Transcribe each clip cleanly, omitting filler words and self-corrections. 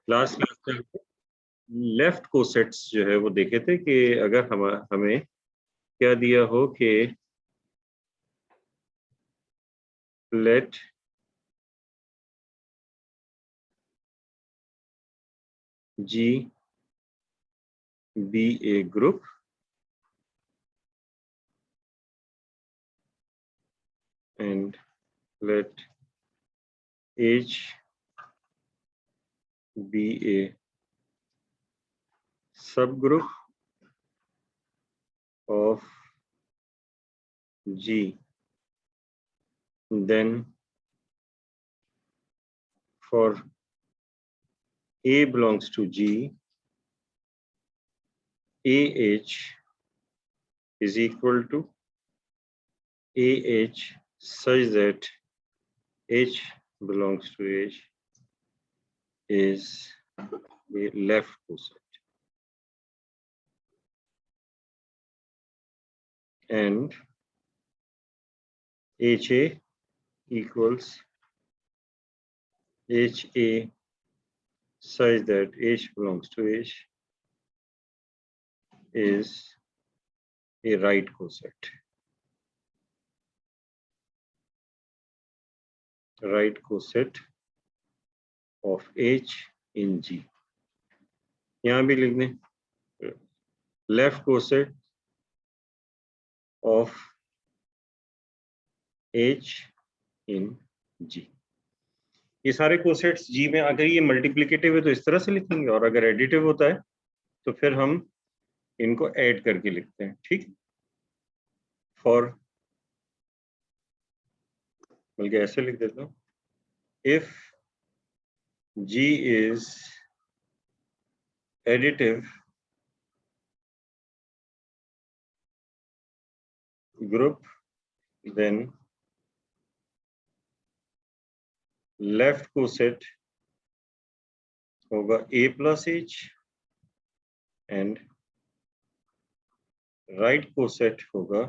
Last class में left cosets जो है वो देखे थे कि अगर हमें क्या दिया हो कि late G be a group and let H be a subgroup of G, then for A belongs to G, AH is equal to AH such that H belongs to H is a left coset. And HA equals HA such that H belongs to H is a right coset. Right coset of H in G. यहाँ भी लिख दें left coset of H in G. ये सारे cosets G में, अगर ये multiplicative है तो इस तरह से लिखेंगे, और अगर एडिटिव होता है तो फिर हम इनको ऐड करके लिखते हैं, ठीक। फॉर, बल्कि ऐसे लिख देता हूँ, if G is additive group, then left coset होगा A plus H and right coset होगा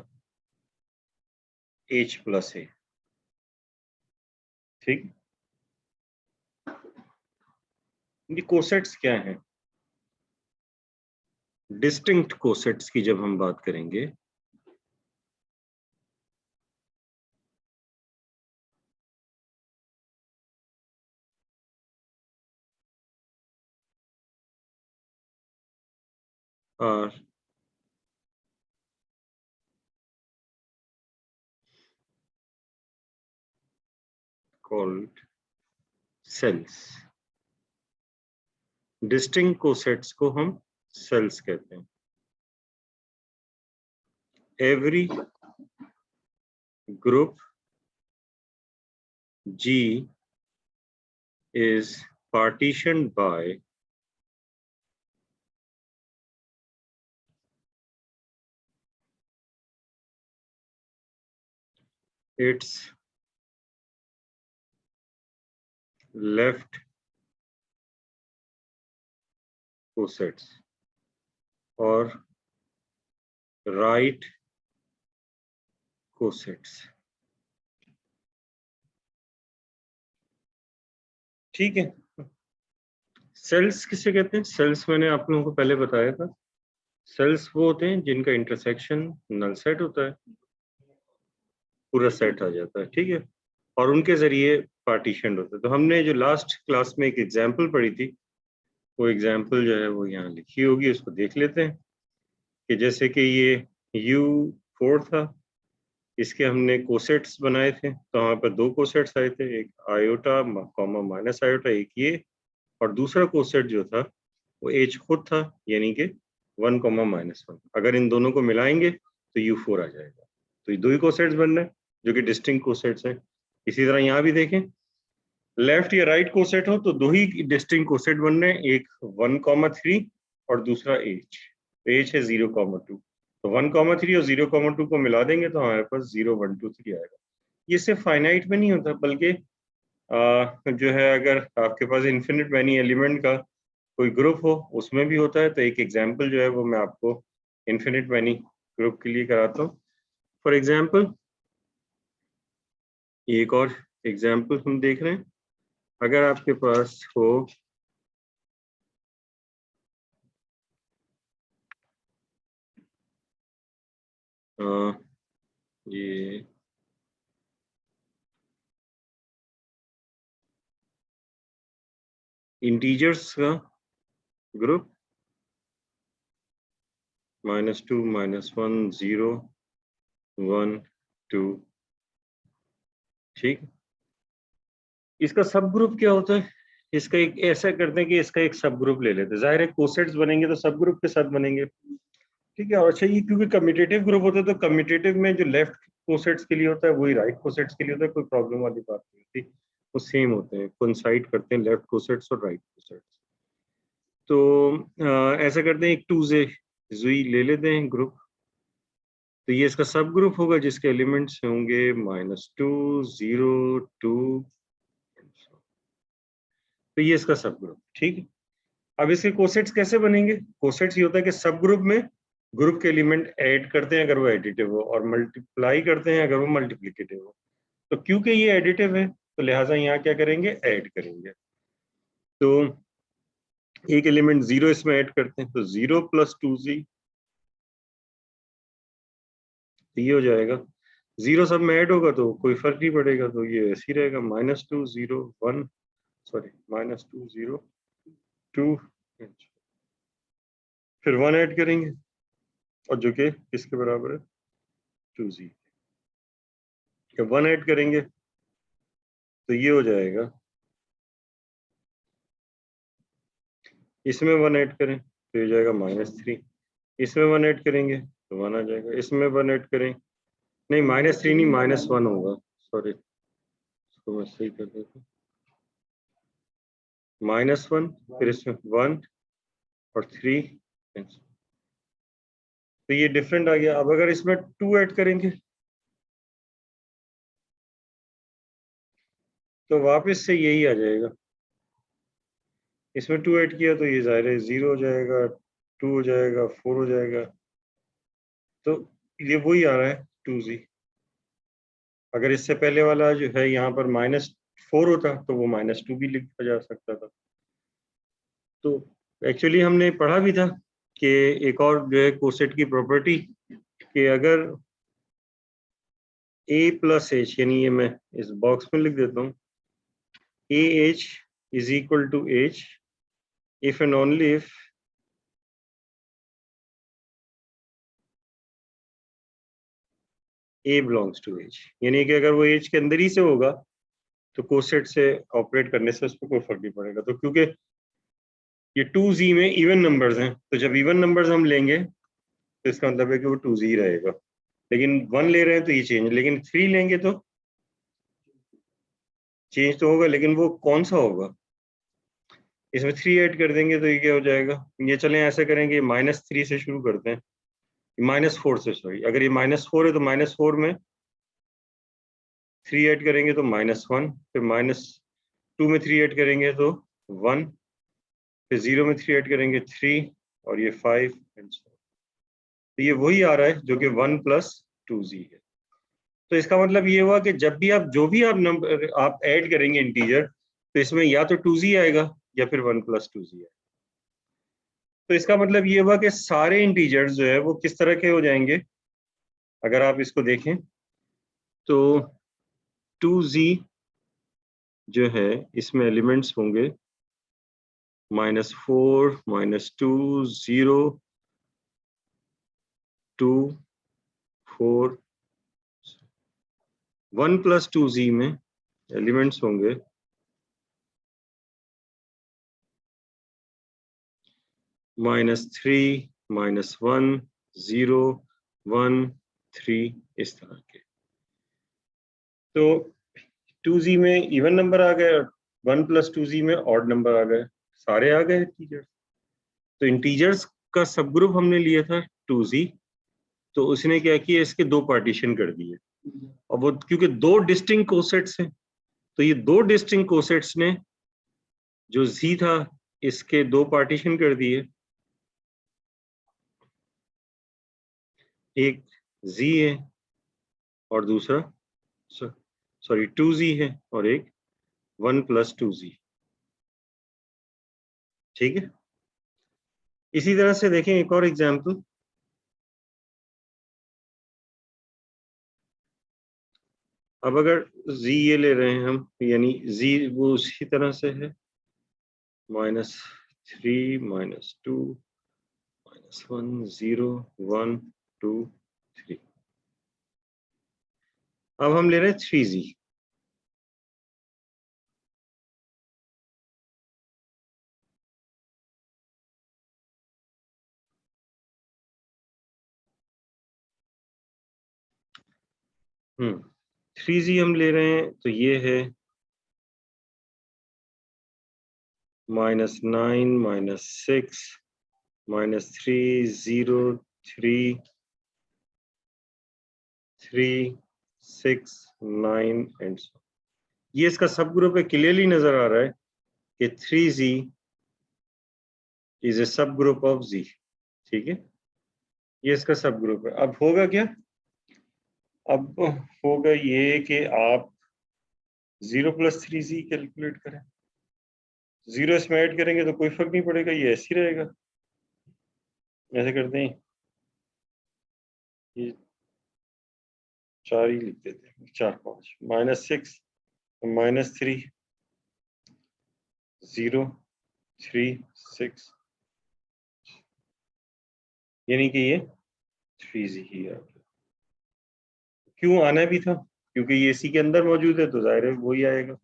H plus A, ठीक। ये कोसेट्स क्या हैं? डिस्टिंक्ट कोसेट्स की जब हम बात करेंगे are called cells. Distinct cosets को हम सेल्स कहते हैं। Every group G is partitioned by its left cosets or right cosets, ठीक है। सेल्स किसे कहते हैं? सेल्स मैंने आप लोगों को पहले बताया था, सेल्स वो होते हैं जिनका इंटरसेक्शन नल सेट होता है, पूरा सेट आ जाता है, ठीक है, और उनके जरिए पार्टीशन होता है। तो हमने जो लास्ट क्लास में एक एग्जांपल पढ़ी थी, वो एग्जांपल जो है वो यहाँ लिखी होगी, उसको देख लेते हैं। कि जैसे कि ये U4 था, इसके हमने कोसेट्स बनाए थे, तो वहाँ पर दो कोसेट्स आए थे, एक आयोटा कॉमा माइनस आयोटा, एक ये, और दूसरा कोसेट जो था वो H खुद था, यानी कि 1 कॉमा माइनस 1। अगर इन दोनों को मिलाएंगे तो U4 आ जाएगा। तो ये दो ही कोसेट्स बन रहे हैं जो कि डिस्टिंक्ट कोसेट्स हैं। इसी तरह यहाँ भी देखें, लेफ्ट या राइट कोसेट हो तो दो ही डिस्टिंक्ट कोसेट बन रहे हैं, एक 1,3 और दूसरा H। H है 0,2, तो 1,3 और 0,2 को मिला देंगे तो हमारे पास 0, 1, 2, 3 आएगा। ये सिर्फ फाइनाइट में नहीं होता, बल्कि जो है अगर आपके पास इन्फिनिट मैनी एलिमेंट का कोई ग्रुप हो उसमें भी होता है। तो एक एग्जांपल जो है वो मैं आपको इन्फिनिट मैनी ग्रुप के लिए कराता हूँ। फॉर एग्जांपल एक और एग्जांपल हम देख रहे हैं, अगर आपके पास हो ये इंटीजर्स का ग्रुप -2 -1 0 1 2, ठीक। इसका सब ग्रुप क्या होता है? इसका एक ऐसा करते हैं कि इसका एक सब ग्रुप ले लेते हैं। जाहिर है कोसेट्स बनेंगे तो सब ग्रुप के साथ बनेंगे, ठीक है। और अच्छा, ये क्योंकि कम्यूटेटिव ग्रुप होता है तो कम्यूटेटिव में जो लेफ्ट कोसेट्स के लिए होता है वही राइट कोसेट्स के लिए होता है, कोई प्रॉब्लम वाली बात नहीं होती, वो सेम होते हैं, कोइंसाइड करते हैं लेफ्ट कोसेट्स और राइट कोसेट्स। तो ऐसा करते हैं, एक 2 से जुई ले लेते हैं ग्रुप, तो ये इसका सब ग्रुप होगा जिसके एलिमेंट्स होंगे -2 0 2, तो ये इसका सब ग्रुप, ठीक है। अब इसके कोसेट्स कैसे बनेंगे? कोसेट्स ये होता है कि सब ग्रुप में ग्रुप के एलिमेंट ऐड करते हैं अगर वो एडिटिव हो, और मल्टीप्लाई करते हैं अगर वो मल्टीप्लिकेटिव हो। तो क्योंकि ये एडिटिव है तो लिहाजा यहाँ क्या करेंगे, ऐड करेंगे। तो एक एलिमेंट 0 इसमें ऐड करते हैं, तो 0 + 2z, ये हो जाएगा। 0 सब में ऐड होगा तो कोई फर्क नहीं पड़ेगा, तो ये ऐसे ही रहेगा, -2 0 1, सॉरी -2 0 2, फिर 1 ऐड करेंगे, और जो कि किसके बराबर है, 2z। जब 1 ऐड करेंगे तो ये हो जाएगा, इसमें 1 ऐड करें तो ये जाएगा -3, इसमें 1 ऐड करेंगे तो 1 आ जाएगा, इसमें 1 ऐड करें, नहीं -3 नहीं -1 होगा, सॉरी, इसको मैं सही कर देता हूँ, -1, फिर इसमें 1 और 3, तो ये डिफरेंट आ गया। अब अगर इसमें 2 ऐड करेंगे तो वापस से यही आ जाएगा, इसमें 2 ऐड किया तो ये ज़ाहिर है 0 हो जाएगा, 2 हो जाएगा, 4 हो जाएगा, तो ये वही आ रहा है 2z। अगर इससे पहले वाला जो है यहाँ पर -4 होता तो वो -2 भी लिखा जा सकता था। तो एक्चुअली हमने पढ़ा भी था कि एक और जो है कोसेट की प्रॉपर्टी, कि अगर a + h, यानी ये मैं इस बॉक्स में लिख देता हूँ, AH is equal to H if and only if A belongs to H, यानी कि अगर वो H के अंदर ही से होगा तो कोसेट से ऑपरेट करने से उस पर कोई फर्क नहीं पड़ेगा। तो क्योंकि ये 2z में इवन नंबर्स हैं, तो जब इवन नंबर्स हम लेंगे तो इसका मतलब है कि वो 2z रहेगा, लेकिन 1 ले रहे हैं तो ये चेंज, लेकिन 3 लेंगे तो चेंज तो होगा, लेकिन वो कौन सा होगा, इसमें 3 ऐड कर देंगे तो ये क्या हो जाएगा, ये चलें ऐसा करेंगे, -3 से शुरू करते हैं, -4 से, सॉरी, अगर ये -4 है तो -4 में 3 ऐड करेंगे तो -1, फिर -2 में 3 ऐड करेंगे तो 1, फिर 0 में 3 ऐड करेंगे 3, और ये 5, तो ये वही आ रहा है जो कि 1 + 2z है। तो इसका मतलब ये हुआ कि जब भी आप जो भी आप नंबर आप ऐड करेंगे इंटीजर, तो इसमें या तो 2z आएगा या फिर 1 + 2z आएगा। तो इसका मतलब ये हुआ कि सारे इंटीजर्स जो है वो किस तरह के हो जाएंगे, अगर आप इसको देखें तो 2z जो है इसमें एलिमेंट्स होंगे -4 -2 0 2 4, 1 + 2z में एलिमेंट्स होंगे -3 -1 0 1 3, इस तरह के। तो 2z में इवन नंबर आ गए, 1 + 2z में ऑड नंबर आ गए, सारे आ गए इंटीजर्स। तो इंटीजर्स का सब ग्रुप हमने लिया था 2z, तो उसने क्या किया, इसके 2 पार्टीशन कर दिए, और वो क्योंकि 2 डिस्टिंक्ट कोसेट्स हैं तो ये 2 डिस्टिंक्ट कोसेट्स ने जो z था इसके 2 पार्टीशन कर दिए, एक z है और दूसरा, सॉरी 2z है और एक 1 + 2z, ठीक है। इसी तरह से देखें एक और एग्जाम्पल, अब अगर z ये ले रहे हैं हम, यानी z वो उसी तरह से है, -3 -2 -1 0 1 2 3। अब हम ले रहे हैं 3z। हम्म, 3z हम ले रहे हैं तो ये है -9 -6 -3 0 3 3 6 9 एंड सो। ये इसका सब ग्रुप है, क्लियरली नजर आ रहा है कि 3z इज ए सब ग्रुप ऑफ z। ठीक है, ये इसका सब ग्रुप है। अब होगा क्या, अब होगा ये कि आप 0 + 3z कैलकुलेट करें। 0 इसमें ऐड करेंगे तो कोई फर्क नहीं पड़ेगा, ये ऐसे ही रहेगा। ऐसे करते हैं, ये 4 ही लिख देते हैं, 4 5 -6 -3 0 3 6, यानी कि ये 3z ही आ गया। क्यों आना भी था, क्योंकि ये इसी के अंदर मौजूद है तो जाहिर है वही आएगा।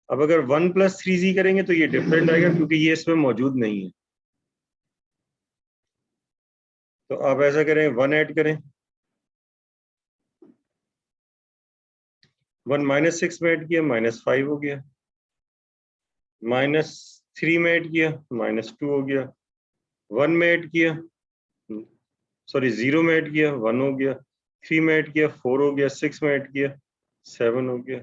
अब अगर 1 + 3z करेंगे तो ये डिफरेंट आएगा, क्योंकि ये इसमें मौजूद नहीं है। तो आप ऐसा करें, 1 ऐड करें, 1 -6 में ऐड किया -5 हो गया, -3 में ऐड किया -2 हो गया, 1 में ऐड किया, सॉरी 0 में ऐड किया 1 हो गया, 3 में ऐड किया 4 हो गया, 6 में ऐड किया 7 हो गया।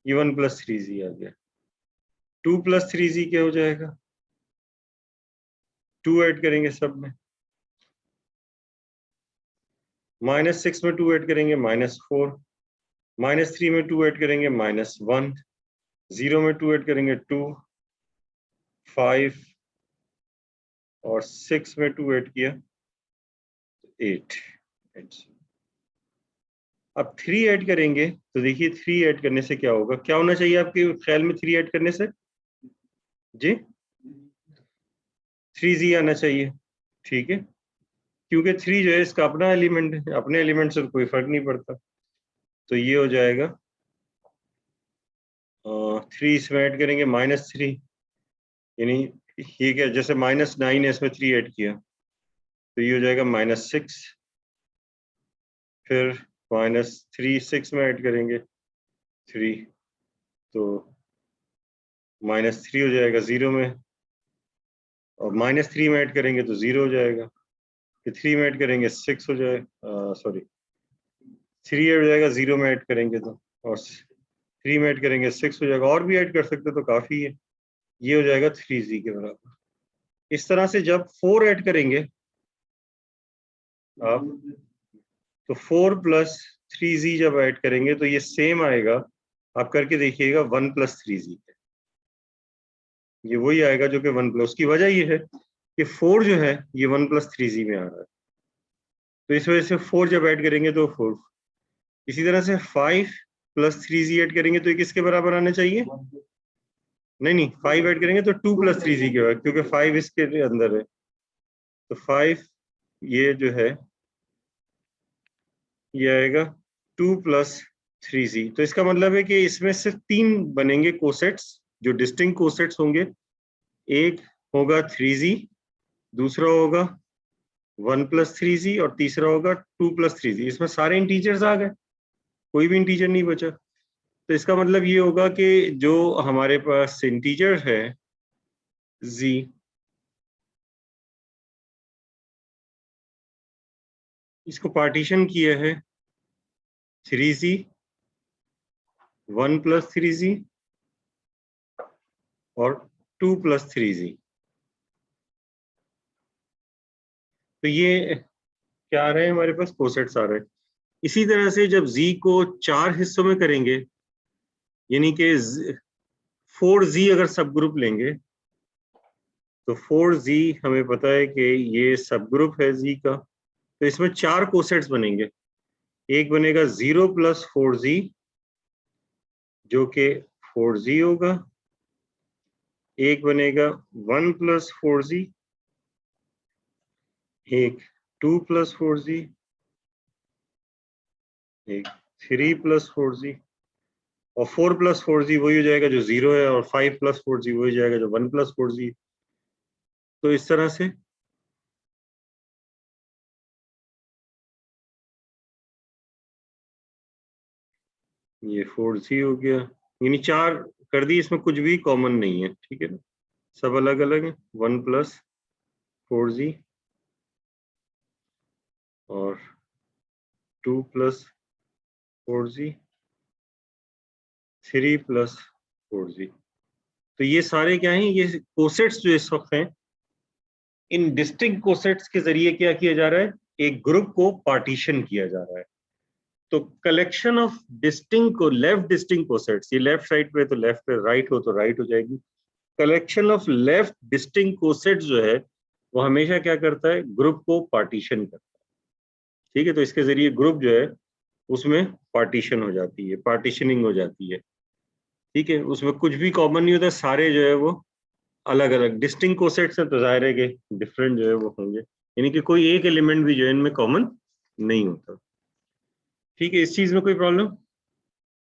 ये 1 + 3z आ गया। 2 + 3z क्या हो जाएगा, 2 ऐड करेंगे सब में, -6 में 2 ऐड करेंगे -4, -3 में 2 ऐड करेंगे -1, 0 में 2 ऐड करेंगे 2, 5 और 6 में 2 ऐड किया 8। अब 3 ऐड करेंगे तो देखिए 3 ऐड करने से क्या होगा, क्या होना चाहिए आपके ख्याल में 3 ऐड करने से जी, 3z आना चाहिए। ठीक है, क्योंकि 3 जो है इसका अपना एलिमेंट है, अपने एलिमेंट से तो कोई फर्क नहीं पड़ता। तो ये हो जाएगा 3 इसमें ऐड करेंगे -3, यानी ये क्या, जैसे -9 है इसमें 3 ऐड किया तो ये हो जाएगा -6, फिर -3 6 में ऐड करेंगे 3 तो -3 हो जाएगा 0 में, और -3 में ऐड करेंगे तो 0 हो जाएगा, फिर 3 में ऐड करेंगे 6 हो जाएगा, सॉरी 3 ऐड हो जाएगा 0 में ऐड करेंगे तो, और 3 में ऐड करेंगे 6 हो जाएगा, और भी ऐड कर सकते तो काफी है। ये हो जाएगा 3z के बराबर। इस तरह से जब 4 ऐड करेंगे आप, तो 4 + 3z जब ऐड करेंगे तो ये सेम आएगा, आप करके देखिएगा 1 + 3z, ये वही आएगा जो कि 1 प्लस। की वजह ये है कि 4 जो है ये 1 + 3z में आ रहा है, तो इस वजह से 4 जब ऐड करेंगे तो 4। इसी तरह से 5 + 3z ऐड करेंगे तो ये किसके बराबर आना चाहिए, नहीं 5 ऐड करेंगे तो 2 + 3z के बाद, क्योंकि 5 इसके अंदर है, तो 5 ये जो है ये आएगा 2 + 3z। तो इसका मतलब है कि इसमें सिर्फ 3 बनेंगे कोसेट्स, जो डिस्टिंक्ट कोसेट्स होंगे। एक होगा 3z, दूसरा होगा 1 + 3z, और तीसरा होगा 2 + 3z। इसमें सारे इंटीजर्स आ गए, कोई भी इंटीजर नहीं बचा। तो इसका मतलब ये होगा कि जो हमारे पास इंटीजर है z, इसको पार्टीशन किया है 3z, 1 + 3z और 2 + 3z। तो ये क्या आ रहे हैं, हमारे पास कोसेट्स आ रहे हैं। इसी तरह से जब z को 4 हिस्सों में करेंगे, यानी कि 4z अगर सब ग्रुप लेंगे, तो 4z हमें पता है कि ये सब ग्रुप है z का, तो इसमें 4 कोसेट्स बनेंगे। एक बनेगा 0+4z जो कि 4z होगा, एक बनेगा 1+4z, एक 2+4z, एक 3+4z, और 4+4z वही हो जाएगा जो 0 है, और 5+4z वही हो जाएगा जो 1+4z। तो इस तरह से ये 4z हो गया, यानी 4 कर दी, इसमें कुछ भी कॉमन नहीं है, ठीक है ना, सब अलग अलग है। 1+4z और 2+4z, 3+4z। तो ये सारे क्या हैं, ये कोसेट्स जो इस वक्त हैं, इन डिस्टिंक्ट कोसेट्स के जरिए क्या किया जा रहा है, एक ग्रुप को पार्टीशन किया जा रहा है। तो कलेक्शन ऑफ डिस्टिंक्ट को लेफ्ट डिस्टिंक्ट कोसेट्स, ये लेफ्ट साइड पे तो लेफ्ट पे, राइट हो तो राइट हो जाएगी। Collection of left distinct cosets जो है वो हमेशा क्या करता है, ग्रुप को पार्टीशन करता है, ठीक है। तो इसके जरिए ग्रुप जो है उसमें पार्टीशन हो जाती है, पार्टीशनिंग हो जाती है, ठीक है। उसमें कुछ भी कॉमन नहीं होता, सारे जो है वो अलग अलग डिस्टिंक्ट कोसेट्स हैं, तो जाहिर है कि डिफरेंट जो है वो होंगे, यानी कि कोई एक एलिमेंट भी जो है इनमें कॉमन नहीं होता, ठीक है। इस चीज में कोई प्रॉब्लम,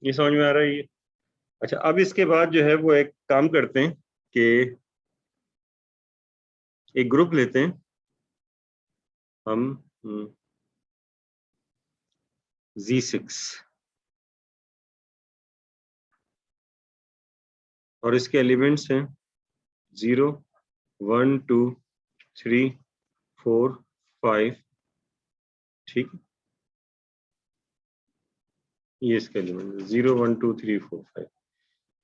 ये समझ में आ रहा है ये? अच्छा, अब इसके बाद जो है वो एक काम करते हैं कि एक ग्रुप लेते हैं हम, Z6, और इसके एलिमेंट्स हैं 0, 1, 2, 3, 4, 5, ठीक है। ये इसके एलिमेंट 0, 1, 2, 3, 4, 5,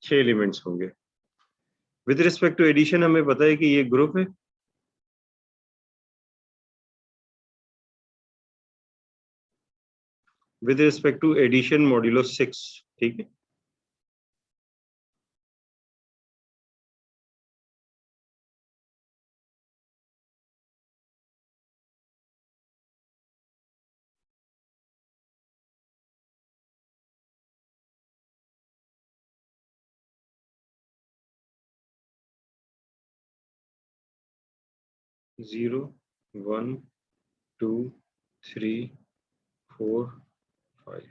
6 एलिमेंट्स होंगे। विद रिस्पेक्ट टू एडिशन हमें पता है कि ये ग्रुप है, with respect to addition modulo 6, ठीक है। जीरो, 1, 2, 3, 4, 5।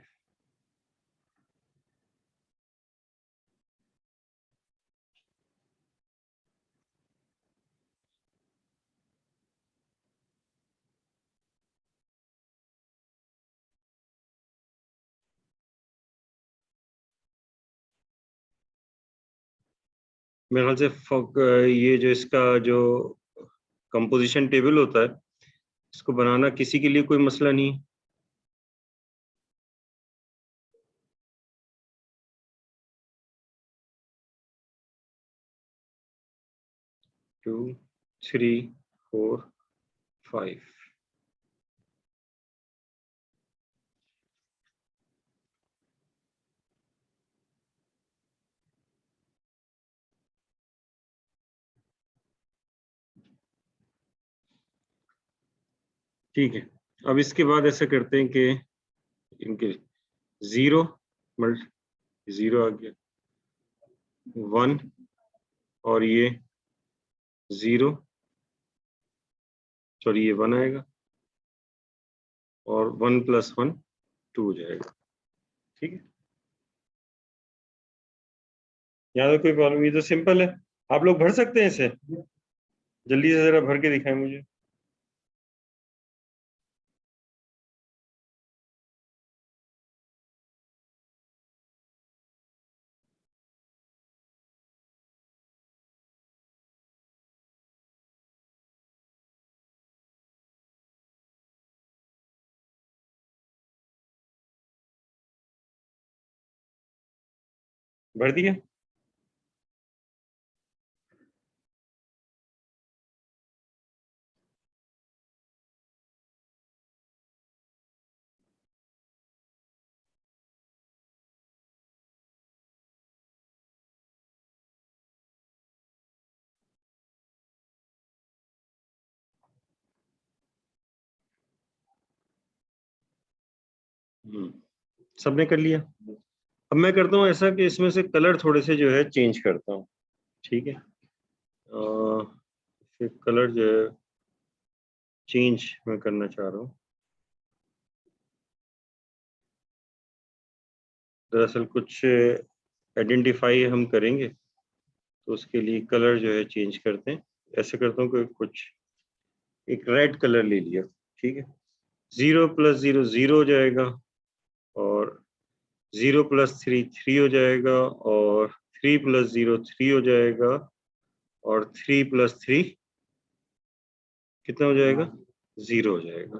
मेरे ख्याल से ये जो इसका जो कंपोजिशन टेबल होता है, इसको बनाना किसी के लिए कोई मसला नहीं है। 2, 3, 4, 5। ठीक है, अब इसके बाद ऐसा करते हैं कि इनके 0 मल्ट 0 आ गया, 1, और ये 0, सॉरी ये 1 आएगा, और 1+1 2 हो जाएगा, ठीक है। यहाँ तो कोई प्रॉब्लम, ये तो सिंपल है, आप लोग भर सकते हैं इसे, जल्दी से जरा भर के दिखाएं मुझे। भर दिया? सबने कर लिया। अब मैं करता हूँ ऐसा कि इसमें से कलर थोड़े से जो है चेंज करता हूँ, ठीक है। फिर कलर जो है चेंज मैं करना चाह रहा हूँ। दरअसल कुछ आइडेंटिफाई हम करेंगे, तो उसके लिए कलर जो है चेंज करते हैं। ऐसे करता हूँ कि कुछ एक रेड कलर ले लिया, ठीक है। 0 + 0 0 हो जाएगा, और 0 + 3 3 हो जाएगा, और 3 + 0 3 हो जाएगा, और 3 + 3 कितना हो जाएगा? 0 हो जाएगा,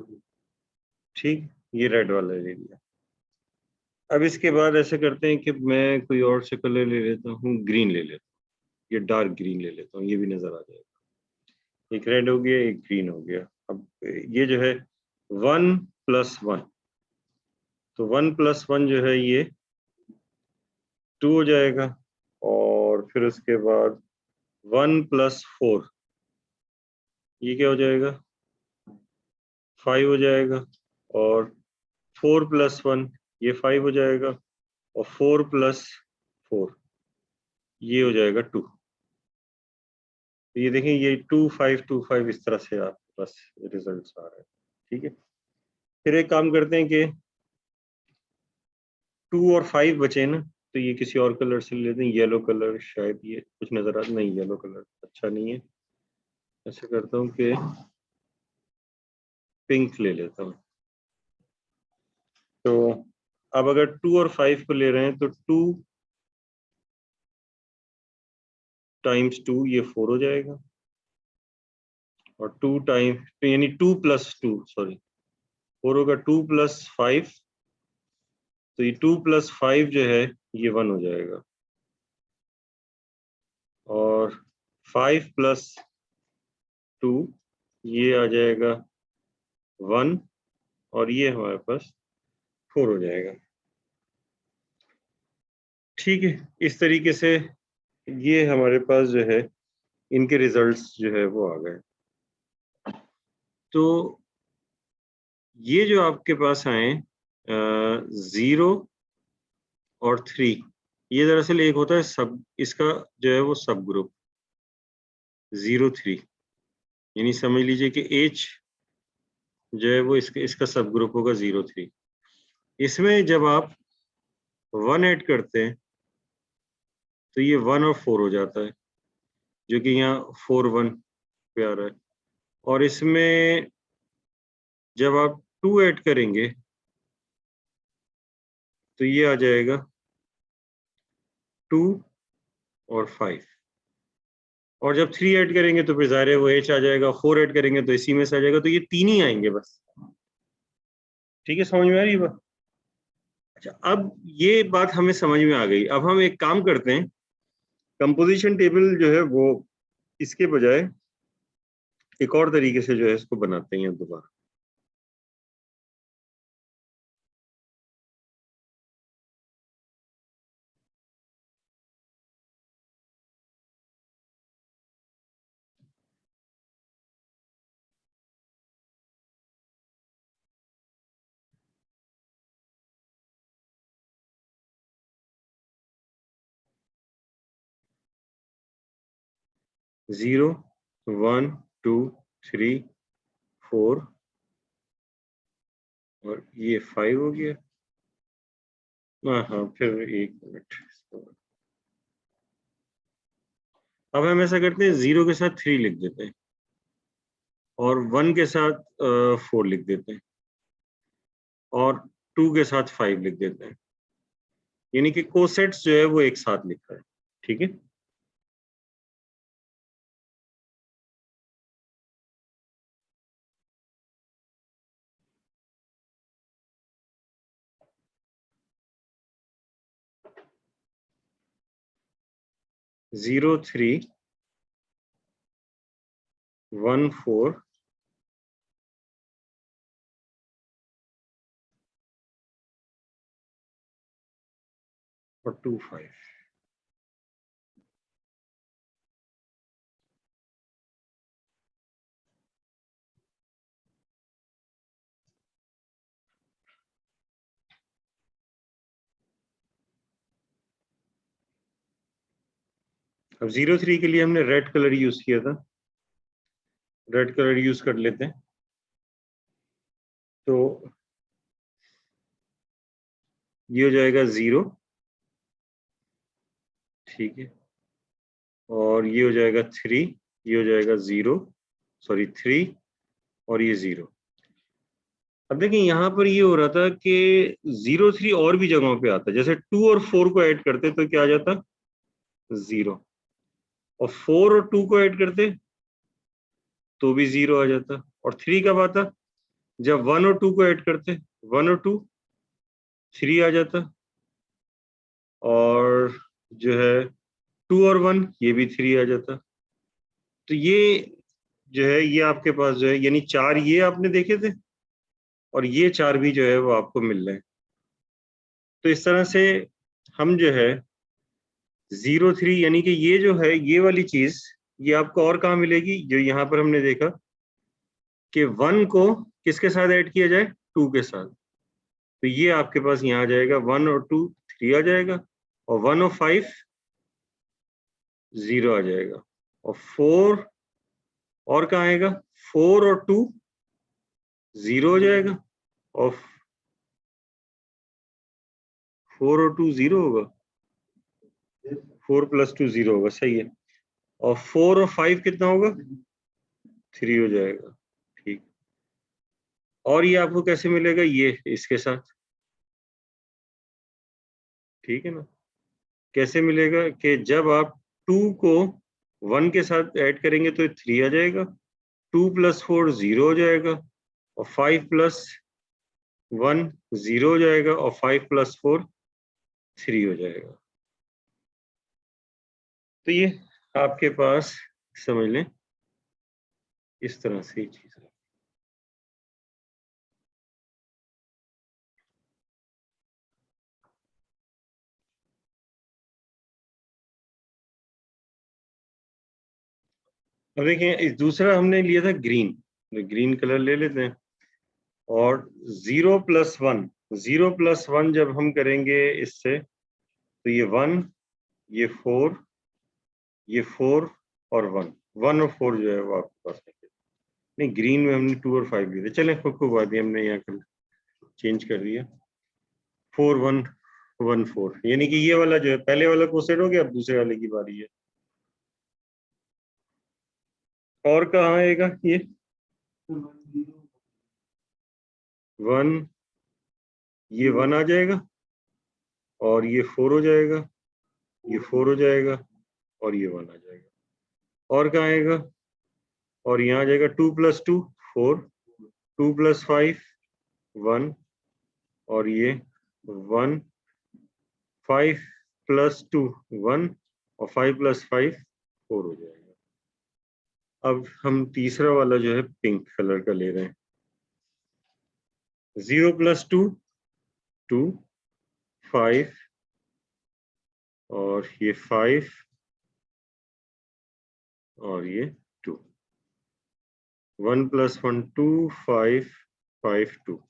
ठीक। ये रेड वाला ले लिया। अब इसके बाद ऐसे करते हैं कि मैं कोई और से कलर ले लेता हूँ, ग्रीन ले लेता हूँ, ये डार्क ग्रीन ले लेता हूँ, ये भी नजर आ जाएगा। एक रेड हो गया, एक ग्रीन हो गया। अब ये जो है 1 + 1, तो 1 + 1 जो है ये 2 हो जाएगा, और फिर उसके बाद 1 + 4 ये क्या हो जाएगा? 5 हो जाएगा, और 4 + 1 ये 5 हो जाएगा, और 4 + 4 ये हो जाएगा 2। तो ये देखें, ये 2 5 2 5 इस तरह से आपके पास रिजल्ट्स आ रहे हैं, ठीक है। फिर एक काम करते हैं कि 2 और 5 बचे ना, तो ये किसी और कलर से ले लेते हैं। येलो कलर, शायद ये कुछ नजर आ नहीं, येलो कलर अच्छा नहीं है। ऐसे करता हूँ कि पिंक ले लेता हूँ। तो अब अगर 2 और 5 को ले रहे हैं, तो 2 × 2 ये 4 हो जाएगा, और 2 टाइम तो यानी 2 + 2 सॉरी 4 होगा। 2 + 5, तो ये 2 + 5 जो है ये 1 हो जाएगा, और 5 + 2 ये आ जाएगा 1, और ये हमारे पास 4 हो जाएगा, ठीक है। इस तरीके से ये हमारे पास जो है इनके रिजल्ट्स जो है वो आ गए। तो ये जो आपके पास आए 0 और 3, ये दरअसल एक होता है सब, इसका जो है वो सब ग्रुप 0 3, यानी समझ लीजिए कि H जो है वो इसका सब ग्रुप होगा 0 3। इसमें जब आप 1 ऐड करते हैं, तो ये 1 और 4 हो जाता है, जो कि यहाँ 4 1 पे आ रहा है। और इसमें जब आप 2 ऐड करेंगे, तो ये आ जाएगा 2 और 5, और जब 3 ऐड करेंगे तो फिर ज़ाहिर है वो H आ जाएगा, 4 ऐड करेंगे तो इसी में से आ जाएगा, तो ये 3 ही आएंगे बस, ठीक है। समझ में आ रही है बात? अच्छा, अब ये बात हमें समझ में आ गई। अब हम एक काम करते हैं, कंपोजिशन टेबल जो है वो इसके बजाय एक और तरीके से जो है इसको बनाते हैं दोबारा। जीरो 1 2 3 4 और ये 5 हो गया। हाँ हाँ, फिर एक मिनट। अब हम ऐसा करते हैं, 0 के साथ 3 लिख देते हैं, और 1 के साथ 4 लिख देते हैं, और 2 के साथ 5 लिख देते हैं, यानी कि कोसेट्स जो है वो एक साथ लिखा है, ठीक है। 0 3 1 4 और 2 5। अब 03 के लिए हमने रेड कलर यूज किया था, रेड कलर यूज कर लेते हैं। तो ये हो जाएगा 0, ठीक है, और ये हो जाएगा 3, ये हो जाएगा 0, सॉरी 3, और ये 0। अब देखिए यहाँ पर ये हो रहा था कि 03 और भी जगहों पे आता है, जैसे 2 और 4 को ऐड करते तो क्या आ जाता, 0, और 4 और 2 को ऐड करते तो भी 0 आ जाता, और 3 कब आता, जब 1 और 2 को ऐड करते, 1 और 2, 3 आ जाता, और जो है 2 और 1 ये भी 3 आ जाता। तो ये जो है ये आपके पास जो है, यानी 4 ये आपने देखे थे, और ये 4 भी जो है वो आपको मिल रहे हैं। तो इस तरह से हम जो है 03, यानी कि ये जो है ये वाली चीज ये आपको और कहाँ मिलेगी, जो यहाँ पर हमने देखा कि 1 को किसके साथ ऐड किया जाए, 2 के साथ, तो ये आपके पास यहाँ आ जाएगा 1 और 2 3 आ जाएगा, और 1 और 5 0 आ जाएगा, और 4 और कहाँ आएगा, 4 और 2 0 हो जाएगा, और 4 और 2 0 होगा, 4 + 2 0 होगा, सही है, और 4 और 5 कितना होगा, 3 हो जाएगा, ठीक। और ये आपको कैसे मिलेगा, ये इसके साथ, ठीक है ना, कैसे मिलेगा कि जब आप 2 को 1 के साथ ऐड करेंगे तो 3 आ जाएगा, 2 + 4 0 हो जाएगा, और 5 + 1 0 हो जाएगा, और 5 + 4 3 हो जाएगा। तो ये आपके पास समझ लें इस तरह से चीज है। अब देखिए इस दूसरा हमने लिया था ग्रीन, ग्रीन कलर ले लेते हैं, और 0 + 1, 0 + 1 जब हम करेंगे इससे, तो ये 1, ये 4, ये 4 और 1, 1 और 4 जो है वो आपके पास है। नहीं, ग्रीन में हमने 2 और 5 लिए थे, चले खुद को बात हमने यहाँ कर चेंज कर दिया, 4 1 1 4, यानी कि ये वाला जो है पहले वाला कोसेट हो गया, अब दूसरे वाले की बारी है। और कहाँ आएगा ये 1, ये 1 आ जाएगा, और ये 4 हो जाएगा, ये 4 हो जाएगा, और ये 1 आ जाएगा। और कहाँ आएगा, और यहाँ आ जाएगा 2 + 2 4, 2 + 5 1, और ये 1, 5 + 2 1, और 5 + 5 4 हो जाएगा। अब हम तीसरा वाला जो है पिंक कलर का ले रहे हैं, 0 + 2 2, 5, और ये 5, और ये 2, 1 + 1 2 5 5 2,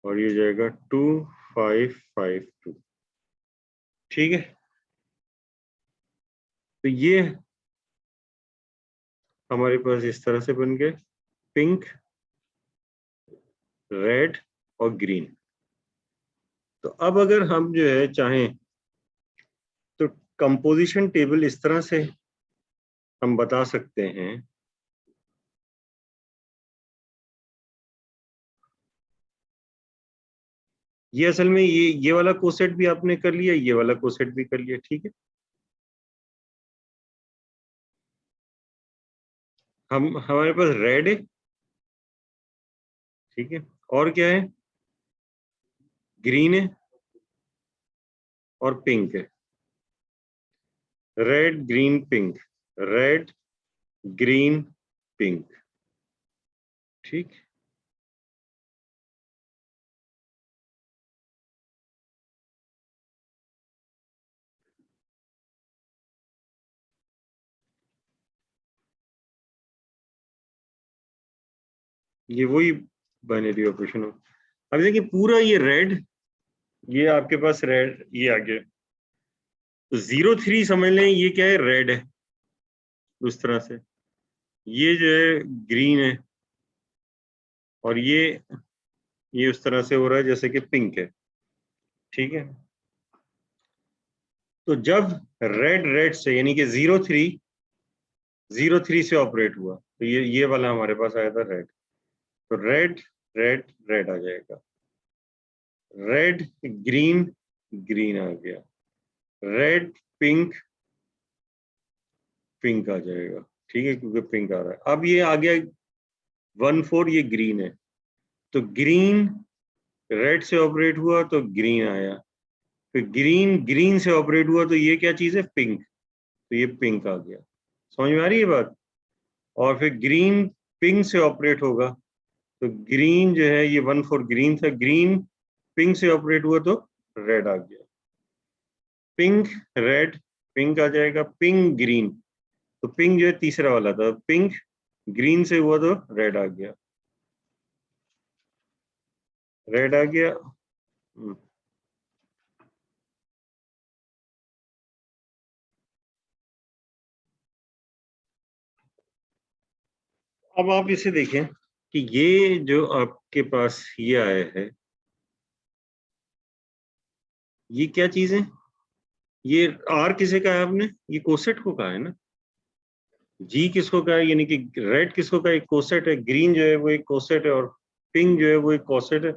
और ये जाएगा 2 5 5 2, ठीक है। तो ये हमारे पास इस तरह से बन गए पिंक, रेड और ग्रीन। तो अब अगर हम जो है चाहें तो कंपोजिशन टेबल इस तरह से हम बता सकते हैं, ये असल में ये वाला कोसेट भी आपने कर लिया, ये वाला कोसेट भी कर लिया, ठीक है। हम हमारे पास रेड है, ठीक है, और क्या है, ग्रीन है, और पिंक है, red green pink, red green pink, ठीक। ये वही बाइनरी ऑपरेशन हो। अब देखिए पूरा ये रेड, ये आपके पास रेड ये आ गया, तो 0,3 समझ लें ये क्या है, रेड है उस तरह से, ये जो है ग्रीन है, और ये उस तरह से हो रहा है जैसे कि पिंक है, ठीक है। तो जब रेड रेड से यानी कि 0,3 से ऑपरेट हुआ, तो ये वाला हमारे पास आया था रेड, तो रेड रेड रेड आ जाएगा, रेड ग्रीन ग्रीन आ गया, रेड पिंक पिंक आ जाएगा, ठीक है, क्योंकि पिंक आ रहा है। अब ये आ गया 1,4, ये ग्रीन है, तो ग्रीन रेड से ऑपरेट हुआ तो ग्रीन आया, फिर ग्रीन ग्रीन से ऑपरेट हुआ तो ये क्या चीज है, पिंक, तो ये पिंक आ गया। समझ में आ रही है बात? और फिर ग्रीन पिंक से ऑपरेट होगा तो ग्रीन जो है ये 1,4 ग्रीन था, ग्रीन पिंक से ऑपरेट हुआ तो रेड आ गया, पिंक रेड पिंक आ जाएगा, पिंक ग्रीन, तो पिंक जो है तीसरा वाला था, पिंक ग्रीन से हुआ तो रेड आ गया, रेड आ गया। अब आप इसे देखें कि ये जो आपके पास ये आया है, ये क्या चीज है, ये आर किसे कहा है आपने, ये कोसेट को कहा है ना, जी किसको कहा है, यानी कि रेड किसको कहा है, एक कोसेट है, ग्रीन जो है वो एक कोसेट है, और पिंक जो है वो एक कोसेट है।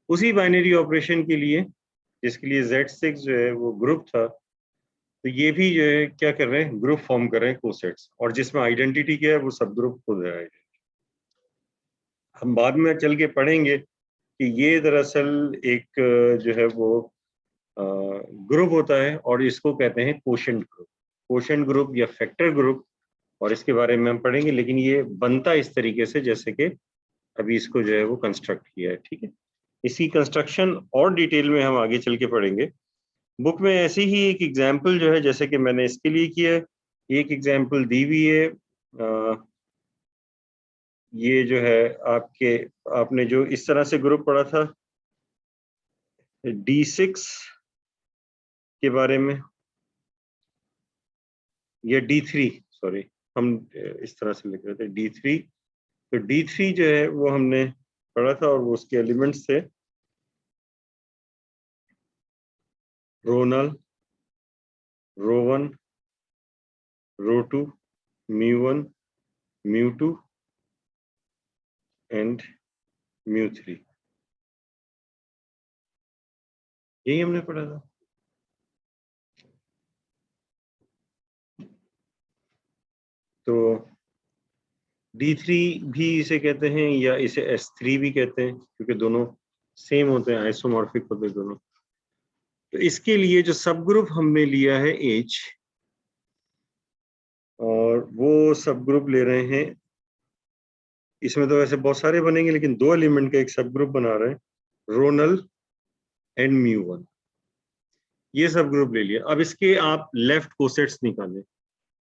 उसी बाइनरी ऑपरेशन के लिए जिसके लिए Z6 जो है वो ग्रुप था, तो ये भी जो है क्या कर रहे हैं, ग्रुप फॉर्म कर रहे हैं कोसेट्स, और जिसमें आइडेंटिटी क्या है, वो सब ग्रुप खुद है। हम बाद में चल के पढ़ेंगे कि ये दरअसल एक जो है वो ग्रुप होता है, और इसको कहते हैं कोशेंट ग्रुप, कोशेंट ग्रुप या फैक्टर ग्रुप, और इसके बारे में हम पढ़ेंगे, लेकिन ये बनता इस तरीके से जैसे कि अभी इसको जो है वो कंस्ट्रक्ट किया है, ठीक है। इसी कंस्ट्रक्शन और डिटेल में हम आगे चल के पढ़ेंगे। बुक में ऐसी ही एक एग्जाम्पल जो है जैसे कि मैंने इसके लिए किया है, एक एग्जाम्पल दी हुई है, ये जो है आपने जो इस तरह से ग्रुप पढ़ा था D6 के बारे में, या D3, सॉरी, हम इस तरह से लिख रहे थे D3, तो D3 जो है वो हमने पढ़ा था, और वो उसके एलिमेंट्स थे रो नल, रो 1, रो 2, μ1, μ2 एंड μ3, यही हमने पढ़ा था। तो D3 भी इसे कहते हैं, या इसे S3 भी कहते हैं, क्योंकि दोनों सेम होते हैं, आइसोमॉर्फिक होते हैं दोनों। तो इसके लिए जो सब ग्रुप हमने लिया है H, और वो सब ग्रुप ले रहे हैं, इसमें तो वैसे बहुत सारे बनेंगे, लेकिन 2 एलिमेंट का एक सब ग्रुप बना रहे हैं, रोनल एंड μ1, ये सब ग्रुप ले लिया। अब इसके आप लेफ्ट कोसेट्स निकालें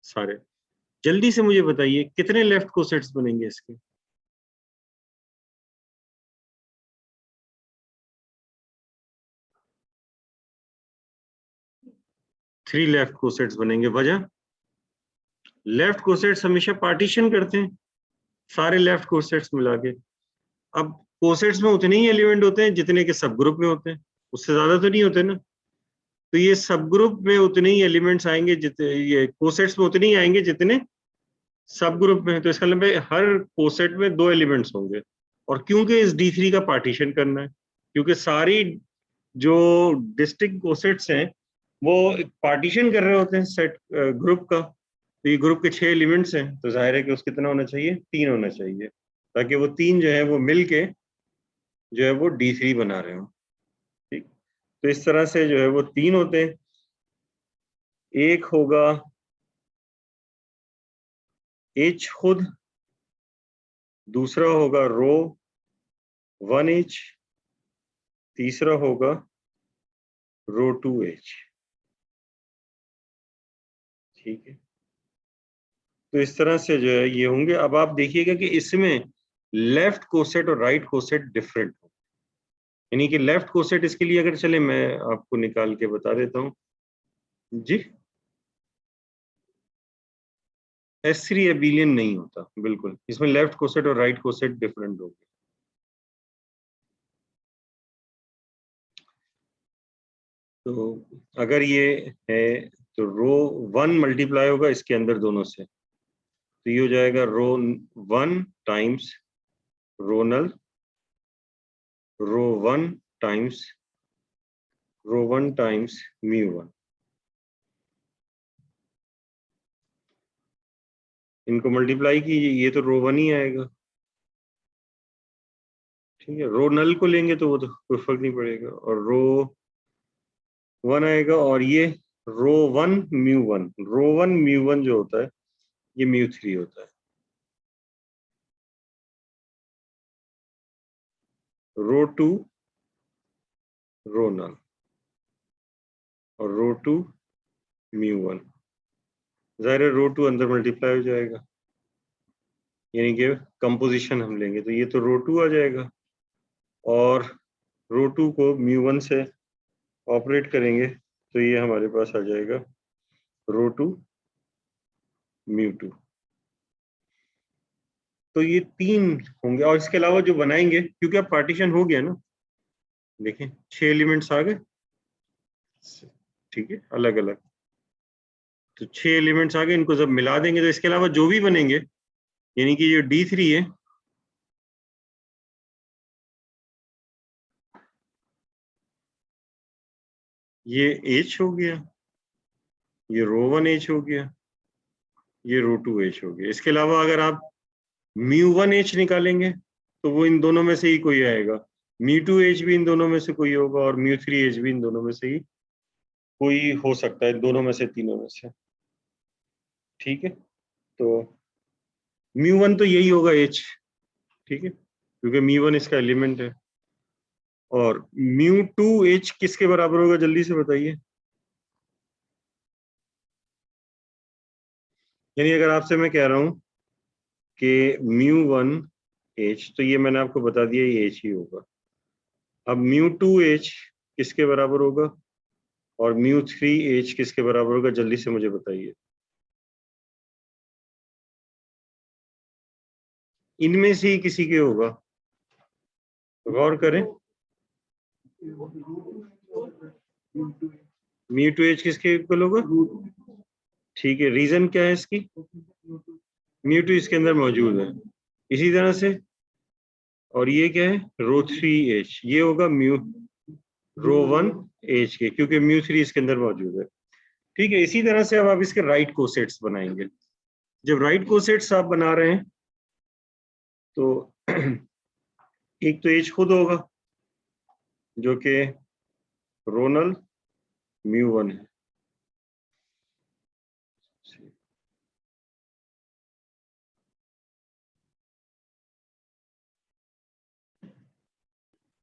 सारे, जल्दी से मुझे बताइए कितने लेफ्ट कोसेट्स बनेंगे इसके। 3 लेफ्ट कोसेट्स बनेंगे। वजह, लेफ्ट कोसेट्स हमेशा पार्टीशन करते हैं सारे लेफ्ट कोसेट्स मिला के। अब कोसेट्स में उतने ही एलिमेंट होते हैं जितने के सब ग्रुप में होते हैं, उससे ज्यादा तो नहीं होते ना। तो ये सब ग्रुप में उतने ही एलिमेंट्स आएंगे, जितने ये कोसेट्स में उतने ही आएंगे जितने सब ग्रुप में है। तो इसका मतलब हर कोसेट में 2 एलिमेंट्स होंगे, और क्योंकि इस D3 का पार्टीशन करना है, क्योंकि सारी जो डिस्ट्रिक्ट कोसेट्स हैं वो पार्टीशन कर रहे होते हैं सेट ग्रुप का। तो ये ग्रुप के 6 एलिमेंट्स हैं, तो जाहिर है कि उसको कितना होना चाहिए, 3 होना चाहिए, ताकि वो 3 जो है वो मिल के जो है वो D3 बना रहे हो, ठीक। तो इस तरह से जो है वो 3 होते हैं, एक होगा H खुद, दूसरा होगा रो 1H, तीसरा होगा रो 2H, ठीक है। तो इस तरह से जो है ये होंगे। अब आप देखिएगा कि इसमें लेफ्ट कोसेट और राइट कोसेट डिफरेंट हो, यानी कि लेफ्ट कोसेट इसके लिए अगर चले मैं आपको निकाल के बता देता हूँ, जी S3 एबिलियन नहीं होता, बिल्कुल इसमें लेफ्ट कोसेट और राइट कोसेट डिफरेंट होंगे। तो अगर ये है तो रो 1 मल्टीप्लाई होगा इसके अंदर दोनों से, तो ये हो जाएगा रो 1 टाइम्स रो नल, रो 1 टाइम्स म्यू 1। इनको मल्टीप्लाई कीजिए, ये तो रो 1 ही आएगा। ठीक है, रो नल को लेंगे तो वो तो कोई फर्क नहीं पड़ेगा, और रो 1 आएगा, और ये रो 1 म्यू 1, रो 1 म्यू 1 जो होता है ये म्यू 3 होता है। रो 2 रो नल और रो 2 म्यू 1, जाहिर है रो 2 अंदर मल्टीप्लाई हो जाएगा, यानी कि कंपोजिशन हम लेंगे तो ये तो रो 2 आ जाएगा, और रो 2 को म्यू 1 से ऑपरेट करेंगे तो ये हमारे पास आ जाएगा रो 2 म्यू 2। तो ये 3 होंगे, और इसके अलावा जो बनाएंगे, क्योंकि अब पार्टीशन हो गया ना, देखें 6 एलिमेंट्स आ गए, ठीक है, अलग अलग, तो 6 एलिमेंट्स आ गए, इनको जब मिला देंगे तो इसके अलावा जो भी बनेंगे, यानी कि ये D3 है, ये H हो गया, ये रो 1 H हो गया, ये रो 2 H हो गया। इसके अलावा अगर आप म्यू 1 H निकालेंगे तो वो इन दोनों में से ही कोई आएगा, म्यू 2 H भी इन दोनों में से कोई होगा, और म्यू 3 H भी इन दोनों में से ही कोई हो सकता है, दोनों में से, तीनों में से। ठीक है, तो म्यू 1 तो यही होगा H, ठीक है, क्योंकि म्यू 1 इसका एलिमेंट है, और म्यू 2 H किसके बराबर होगा, जल्दी से बताइए। यानी अगर आपसे मैं कह रहा हूं कि म्यू 1 H, तो ये मैंने आपको बता दिया ये H ही होगा। अब म्यू 2 H किसके बराबर होगा, और म्यू 3 H किसके बराबर होगा, जल्दी से मुझे बताइए। इनमें से ही किसी के होगा, गौर करें। म्यू 2 H किसके इक्वल होगा, ठीक है, रीजन क्या है इसकी, म्यू 2 इसके अंदर मौजूद है, इसी तरह से, और ये क्या है रो 3 H, ये होगा म्यू रो 1 H के, क्योंकि म्यू 3 इसके अंदर मौजूद है। ठीक है, इसी तरह से अब आप इसके राइट कोसेट्स बनाएंगे। जब राइट कोसेट्स आप बना रहे हैं तो एक तो H खुद होगा जो कि रोनल म्यू 1 है,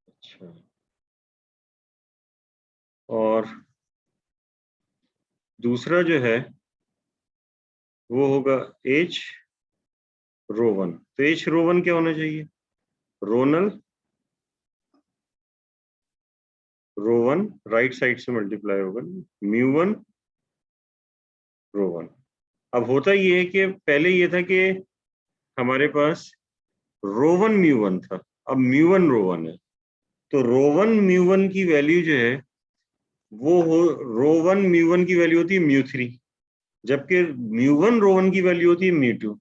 अच्छा, और दूसरा जो है वो होगा H रो 1, तो H रो 1 क्या होना चाहिए, रोनल रो 1 राइट साइड से मल्टीप्लाई होगा म्यू 1 रो 1। अब होता ये है कि पहले ये था कि हमारे पास रो 1 म्यू 1 था, अब म्यू 1 रो 1 है, तो रो 1 म्यू 1 की वैल्यू जो है वो हो, रो 1 म्यू 1 की वैल्यू होती है म्यू 3, जबकि म्यू 1 रो 1 की वैल्यू होती है म्यू 2,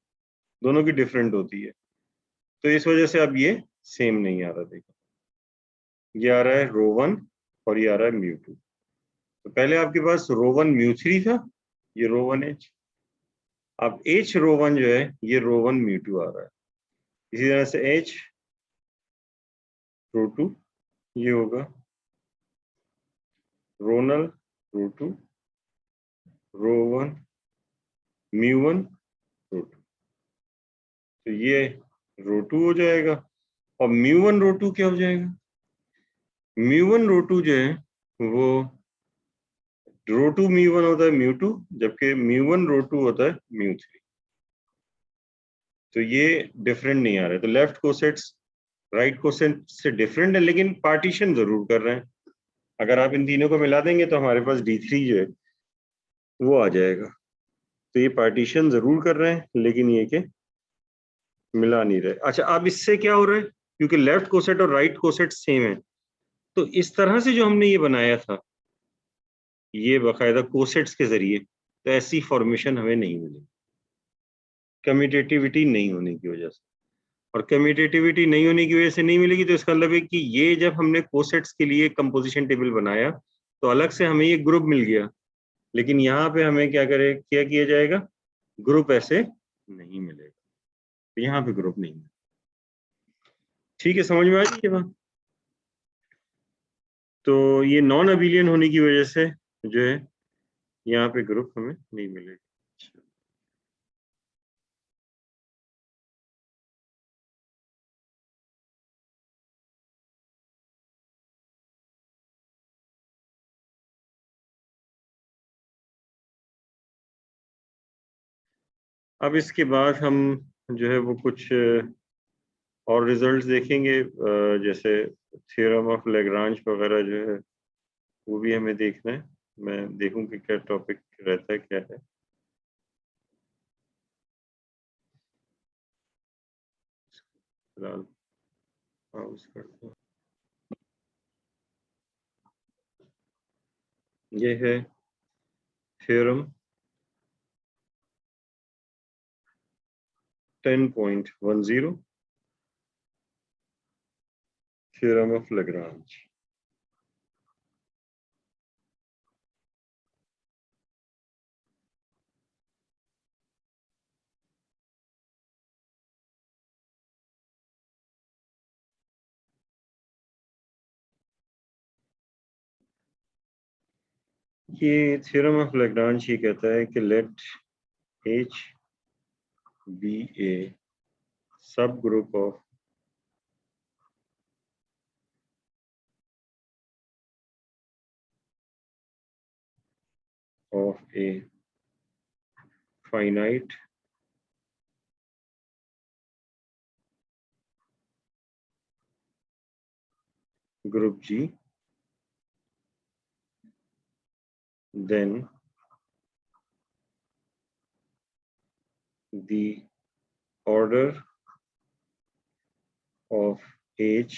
दोनों की डिफरेंट होती है। तो इस वजह से अब ये सेम नहीं आ रहा, देखो ये आ रहा है रो 1 और ये आ रहा है म्यू 2। तो पहले आपके पास रो 1 म्यू 3 था, ये रो 1 H, अब H रो 1 जो है ये रो 1 म्यू 2 आ रहा है, इसी तरह से H रो 2 ये होगा रोनल रो 2 रो 1 म्यू 1 रो 2, तो ये रो 2 हो जाएगा, और म्यू 1 रो 2 क्या हो जाएगा, म्यू 1 रो 2 जो है वो रो 2 म्यू 1 होता है म्यू 2, जबकि म्यू 1 रो 2 होता है म्यू 3। तो ये डिफरेंट नहीं आ रहा है, तो लेफ्ट कोसेट्स राइट कोसेट से डिफरेंट है, लेकिन पार्टीशन जरूर कर रहे हैं। अगर आप इन तीनों को मिला देंगे तो हमारे पास D3 जो है वो आ जाएगा। तो ये पार्टीशन जरूर कर रहे हैं लेकिन ये के मिला नहीं रहे। अच्छा, अब इससे क्या हो रहा है, क्योंकि लेफ्ट कोसेट और राइट कोसेट सेम है, तो इस तरह से जो हमने ये बनाया था, ये बाकायदा कोसेट्स के जरिए, तो ऐसी फॉर्मेशन हमें नहीं मिलेगी कम्यूटेटिविटी नहीं होने की वजह से। और कम्यूटेटिविटी नहीं होने की वजह से नहीं मिलेगी, तो इसका मतलब है कि ये जब हमने कोसेट्स के लिए कंपोजिशन टेबल बनाया तो अलग से हमें ये ग्रुप मिल गया, लेकिन यहाँ पे हमें क्या किया जाएगा, ग्रुप ऐसे नहीं मिलेगा, तो यहाँ पे ग्रुप नहीं है। ठीक है, समझ में आ रही है बात? तो ये नॉन अबिलियन होने की वजह से जो है यहाँ पे ग्रुप हमें नहीं मिलेगा। अब इसके बाद हम जो है वो कुछ और रिजल्ट्स देखेंगे, जैसे थ्योरम ऑफ लैग्रांज वगैरह जो है वो भी हमें देखना है। मैं देखूं कि क्या टॉपिक रहता है, क्या है। फिलहाल पाउस करते हैं। ये है थ्योरम 10.10, थ्योरम ऑफ लैग्रांज। ये थ्योरम ऑफ लैग्रांज ये कहता है कि late H be a subgroup of a finite group G, then the order of H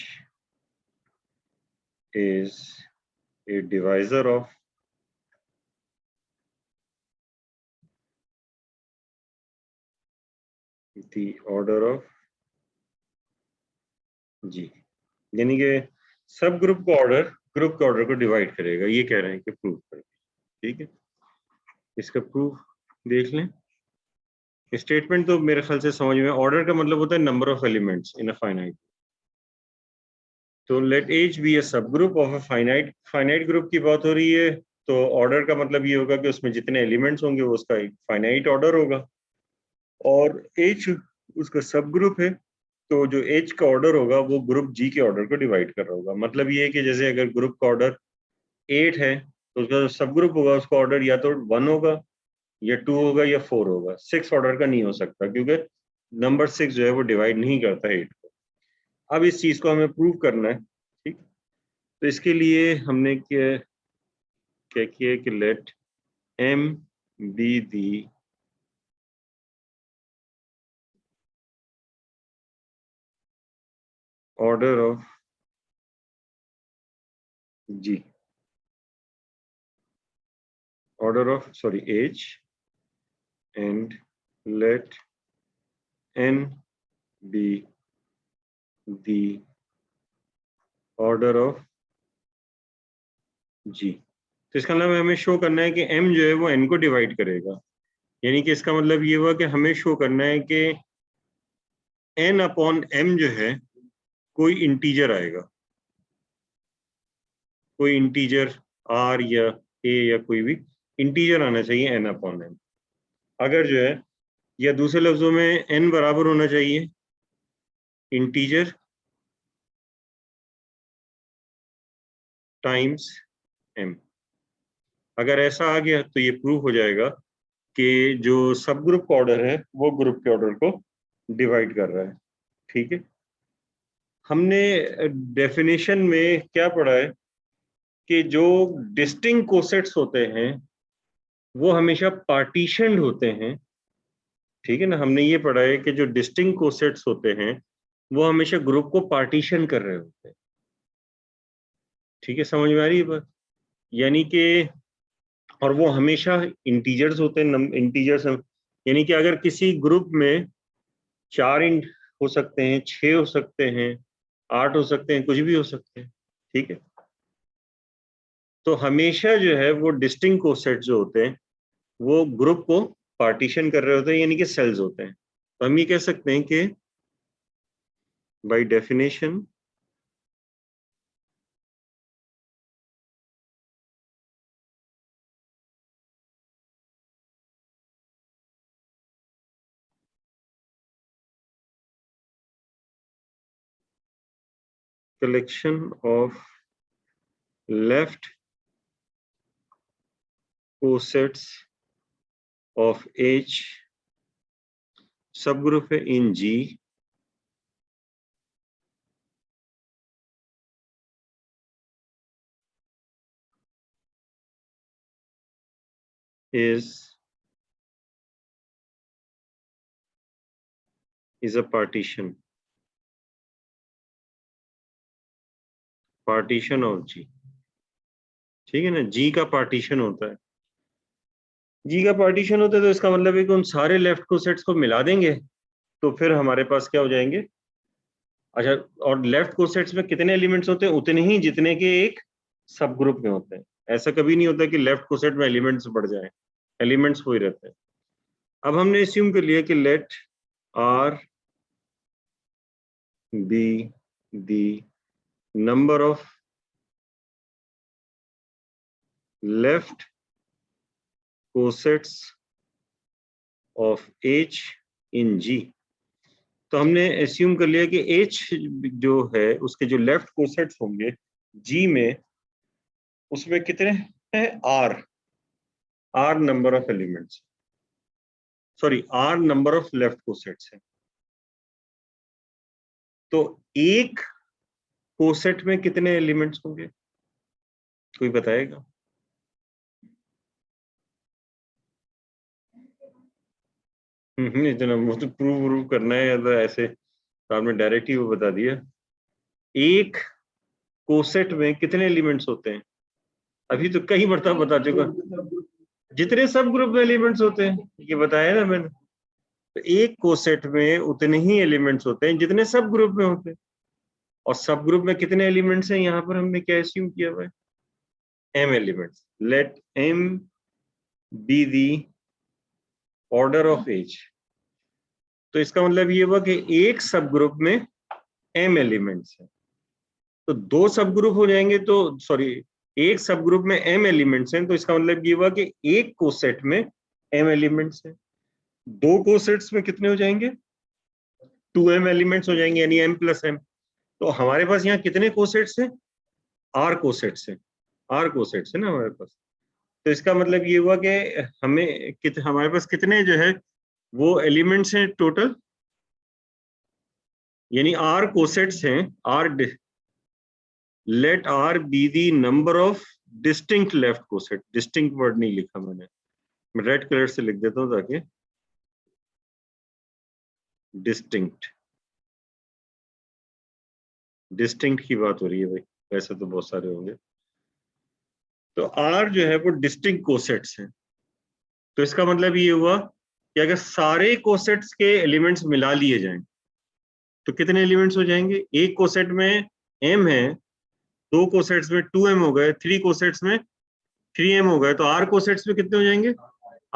is a divisor of the order of G, यानी कि सब ग्रुप को order group के ऑर्डर को डिवाइड करेगा, ये कह रहे हैं कि प्रूव करें। ठीक है, इसका प्रूफ देख लें। स्टेटमेंट तो मेरे ख्याल से समझ में, ऑर्डर का मतलब होता है number of elements in a finite. तो लेट एच बी ए सब group of a finite group की बात हो रही है, तो ऑर्डर का मतलब ये होगा कि उसमें जितने एलिमेंट्स होंगे वो उसका एक फाइनाइट ऑर्डर होगा, और एच उसका सब ग्रुप है, तो जो एच का ऑर्डर होगा वो ग्रुप जी के ऑर्डर को डिवाइड कर रहा होगा। मतलब ये है कि जैसे अगर ग्रुप का ऑर्डर 8 है तो उसका जो सब ग्रुप होगा उसका ऑर्डर या तो 1 होगा या 2 होगा या 4 होगा, 6 ऑर्डर का नहीं हो सकता, क्योंकि नंबर 6 जो है वो डिवाइड नहीं करता 8 को। अब इस चीज को हमें प्रूव करना है। ठीक, तो इसके लिए हमने क्या क्या किया कि let m be the order of G, order of H, and let n be the order of G। तो इसका मतलब हमें शो करना है कि m जो है वो n को डिवाइड करेगा, यानी कि इसका मतलब ये हुआ कि हमें शो करना है कि n अपॉन m जो है कोई इंटीजर आएगा, कोई इंटीजर r या a या कोई भी इंटीजर आना चाहिए n अपॉन m। अगर जो है, या दूसरे लफ्जों में n बराबर होना चाहिए इंटीजर टाइम्स m। अगर ऐसा आ गया तो ये प्रूव हो जाएगा कि जो सब ग्रुप का ऑर्डर है वो ग्रुप के ऑर्डर को डिवाइड कर रहा है। ठीक है, हमने डेफिनेशन में क्या पढ़ा है कि जो डिस्टिंक्ट कोसेट्स होते हैं वो हमेशा पार्टीशनड होते हैं, ठीक है ना। हमने ये पढ़ा है कि जो डिस्टिंक्ट कोसेट्स होते हैं वो हमेशा ग्रुप को पार्टीशन कर रहे होते हैं, ठीक है, समझ में आ रही है बात। यानी कि और वो हमेशा इंटीजर्स होते हैं, इंटीजर्स, यानी कि अगर किसी ग्रुप में 4 इंट हो सकते हैं, 6 हो सकते हैं, 8 हो सकते हैं, कुछ भी हो सकते हैं, ठीक है। तो हमेशा जो है वो डिस्टिंक्ट कोसेट जो होते हैं वो ग्रुप को पार्टीशन कर रहे होते हैं, यानी कि सेल्स होते हैं। तो हम ये कह सकते हैं कि by definition collection of left cosets of H subgroup है in G is a partition of G, ठीक है ना। G का पार्टीशन होता है, G का पार्टीशन होता है, तो इसका मतलब है कि उन सारे लेफ्ट कोसेट्स को मिला देंगे तो फिर हमारे पास क्या हो जाएंगे। अच्छा, और लेफ्ट कोसेट्स में कितने एलिमेंट्स होते हैं? उतने ही जितने के एक सब ग्रुप में होते हैं। ऐसा कभी नहीं होता कि लेफ्ट कोसेट में एलिमेंट्स बढ़ जाए, एलिमेंट्स वही रहते हैं। अब हमने अस्यूम कर लिया कि let r be the number of left cosets of H in G। तो हमने अस्यूम कर लिया कि H जो है उसके जो लेफ्ट कोसेट्स होंगे G में, उसमें कितने हैं? R number of elements, sorry R number of left cosets है। तो एक कोसेट में कितने एलिमेंट्स होंगे, कोई बताएगा? इतना वो तो प्रूव करना है या तो ऐसे, तो आपने डायरेक्ट ही वो बता दिया। एक कोसेट में कितने एलिमेंट्स होते हैं? अभी तो कई मरतबा बता चुका, जितने सब ग्रुप में एलिमेंट्स होते हैं, ये बताया ना मैंने। तो एक कोसेट में उतने ही एलिमेंट्स होते हैं जितने सब ग्रुप में होते हैं। और सब ग्रुप में कितने एलिमेंट्स हैं? यहाँ पर हमने क्या एस्यूम किया हुआ है? m elements. Let m be the order of H। तो इसका मतलब ये हुआ कि एक सब ग्रुप में m एलिमेंट्स हैं, तो दो सब ग्रुप हो जाएंगे, तो सॉरी, एक सब ग्रुप में m एलिमेंट्स हैं, तो इसका मतलब ये हुआ कि एक कोसेट में m एलिमेंट्स हैं। दो कोसेट्स में कितने हो जाएंगे? 2m एलिमेंट्स हो जाएंगे, यानी m प्लस m। तो हमारे पास यहाँ कितने कोसेट्स हैं? r कोसेट्स हैं, r कोसेट्स है ना हमारे पास। तो इसका मतलब ये हुआ कि हमारे पास कितने जो है वो एलिमेंट्स हैं टोटल, यानी r कोसेट्स हैं। Let r be the number of distinct left coset. Distinct word नहीं लिखा मैंने, मैं रेड कलर से लिख देता हूं ताकि डिस्टिंक्ट, डिस्टिंक्ट की बात हो रही है भाई, वैसे तो बहुत सारे होंगे। तो r जो है वो डिस्टिंक्ट कोसेट्स हैं। तो इसका मतलब ये हुआ कि अगर सारे कोसेट्स के एलिमेंट्स मिला लिए जाएं तो कितने एलिमेंट्स हो जाएंगे? एक कोसेट में m है, दो कोसेट्स में 2m हो गए, 3 कोसेट्स में 3m हो गए, तो r कोसेट्स में कितने हो जाएंगे?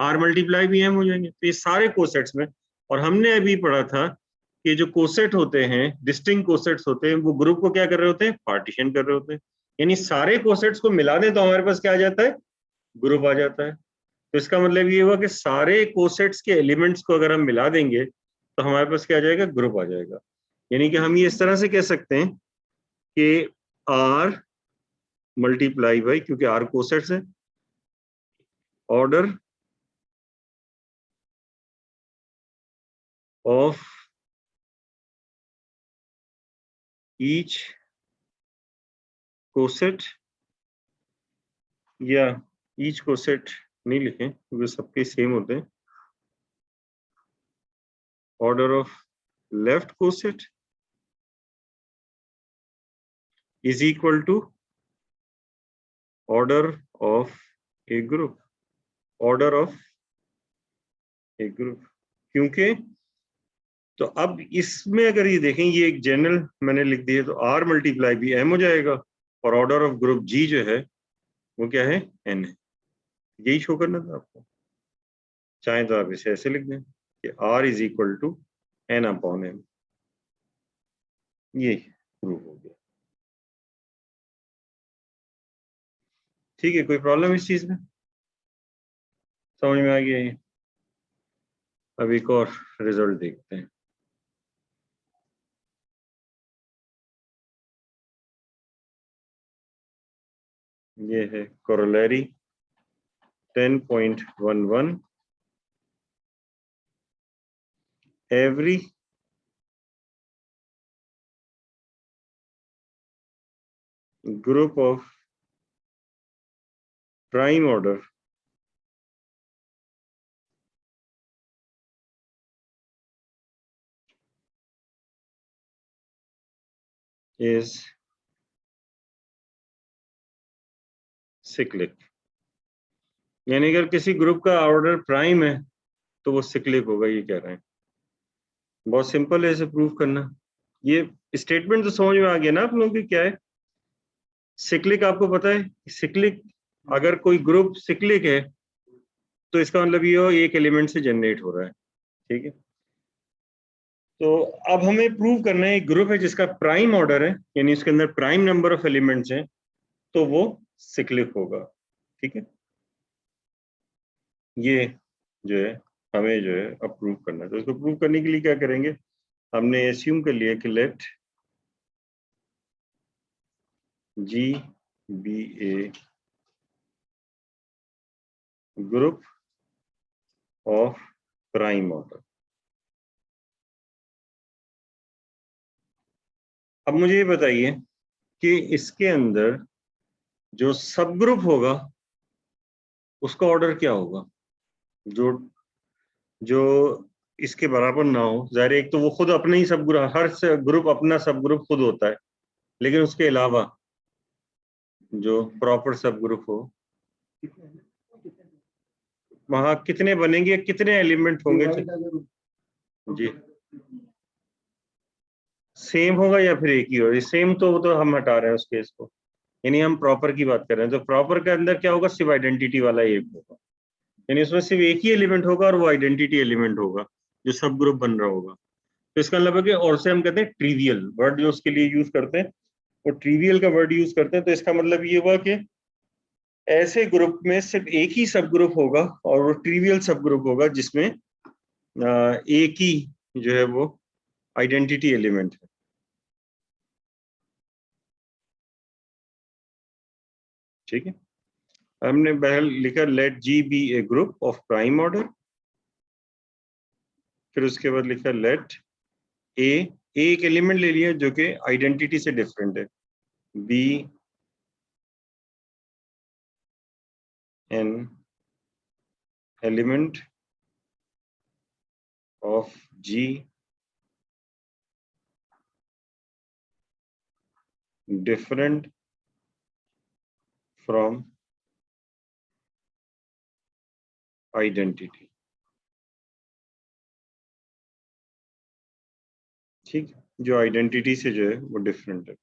r मल्टीप्लाई भी m हो जाएंगे। तो ये सारे कोसेट्स में, और हमने अभी पढ़ा था कि जो कोसेट होते हैं, डिस्टिंक्ट कोसेट्स होते हैं, वो ग्रुप को क्या कर रहे होते हैं? पार्टीशन कर रहे होते हैं। यानी सारे कोसेट्स को मिला दें तो हमारे पास क्या आ जाता है? ग्रुप आ जाता है। तो इसका मतलब ये हुआ कि सारे कोसेट्स के एलिमेंट्स को अगर हम मिला देंगे तो हमारे पास क्या आ जाएगा? ग्रुप आ जाएगा। यानी कि हम ये इस तरह से कह सकते हैं कि R मल्टीप्लाई बाई, क्योंकि R कोसेट्स है, ऑर्डर ऑफ ईच कोसेट, या ईच कोसेट नहीं लिखे क्योंकि सबके सेम होते हैं। Order of left coset is equal to order of a group, order of a group. क्योंकि तो अब इसमें अगर ये देखें, ये एक जनरल मैंने लिख दिया, तो आर मल्टीप्लाई भी एम हो जाएगा, और ऑर्डर ऑफ ग्रुप जी जो है वो क्या है, एन है। यही शो करना था आपको। चाहे तो आप इसे ऐसे लिख दें कि r is equal to n upon m. ये प्रूव हो गया। ठीक है, कोई प्रॉब्लम इस चीज में? समझ में आ गया ये? अब एक और रिजल्ट देखते हैं। ये है corollary 10.11। every group of prime order is cyclic। यानी अगर किसी ग्रुप का ऑर्डर प्राइम है तो वो सिक्लिक होगा, ये कह रहे हैं। बहुत सिंपल है इसे प्रूव करना। ये स्टेटमेंट तो समझ में आ गया ना आप लोगों की, क्या है सिक्लिक? आपको पता है सिक्लिक, अगर कोई ग्रुप सिक्लिक है तो इसका मतलब ये हो एक एलिमेंट से जनरेट हो रहा है। ठीक है, तो अब हमें प्रूव करना है एक ग्रुप है जिसका प्राइम ऑर्डर है, यानी उसके अंदर प्राइम नंबर ऑफ एलिमेंट्स हैं, तो वो सिक्लिक होगा। ठीक है, ये जो है हमें जो है अब प्रूव करना है। तो इसको प्रूव करने के लिए क्या करेंगे, हमने एस्यूम कर लिया कि let G be a group of prime order. अब मुझे ये बताइए कि इसके अंदर जो सब ग्रुप होगा उसका ऑर्डर क्या होगा, जो जो इसके बराबर ना हो। जाहिर है एक तो वो खुद अपने ही सब ग्रुप, हर ग्रुप अपना सब ग्रुप खुद होता है, लेकिन उसके अलावा जो प्रॉपर सब ग्रुप हो, वहां कितने बनेंगे, कितने एलिमेंट होंगे जी? सेम होगा या फिर एक ही होगा? सेम तो हम हटा रहे हैं उस केस को, यानी हम प्रॉपर की बात कर रहे हैं। तो प्रॉपर के अंदर क्या होगा, सिर्फ आइडेंटिटी वाला एक होगा, यानी उसमें सिर्फ एक ही एलिमेंट होगा और वो आइडेंटिटी एलिमेंट होगा जो सब ग्रुप बन रहा होगा। तो इसका मतलब है कि, और से हम कहते हैं ट्रिवियल वर्ड जो उसके लिए यूज करते हैं, वो ट्रिवियल का वर्ड यूज करते हैं। तो इसका मतलब ये हुआ कि ऐसे ग्रुप में सिर्फ एक ही सब ग्रुप होगा और वो ट्रिवियल सब ग्रुप होगा जिसमें एक ही जो है वो आइडेंटिटी एलिमेंट है। ठीक है, हमने पहले लिखा let G be a group of prime order, फिर उसके बाद लिखा लेट ए, एक एलिमेंट ले लिया जो कि आइडेंटिटी से डिफरेंट है, b an element of G different from identity. ठीक, जो आइडेंटिटी से जो है वो डिफरेंट है।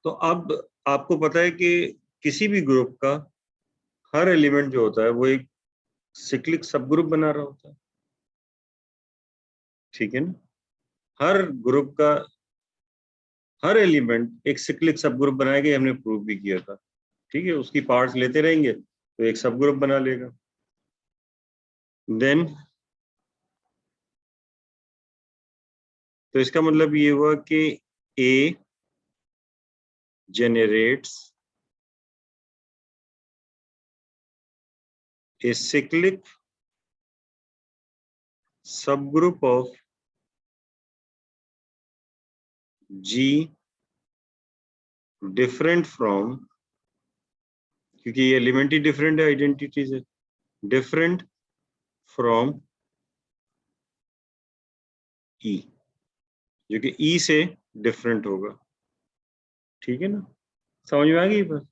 तो अब आपको पता है कि किसी भी ग्रुप का हर एलिमेंट जो होता है वो एक सिक्लिक सब ग्रुप बना रहा होता है। ठीक है ना, हर ग्रुप का हर एलिमेंट एक सिक्लिक सब ग्रुप बनाएगा, ये हमने प्रूव भी किया था। ठीक है, उसकी पार्ट्स लेते रहेंगे तो एक सब ग्रुप बना लेगा। देन तो इसका मतलब ये हुआ कि ए generates a cyclic subgroup of G different from, क्योंकि ये एलिमेंट ही डिफरेंट है आइडेंटिटी से, डिफरेंट फ्रॉम ई, जो कि ई से डिफरेंट होगा। ठीक है ना, समझ में आ गई बस।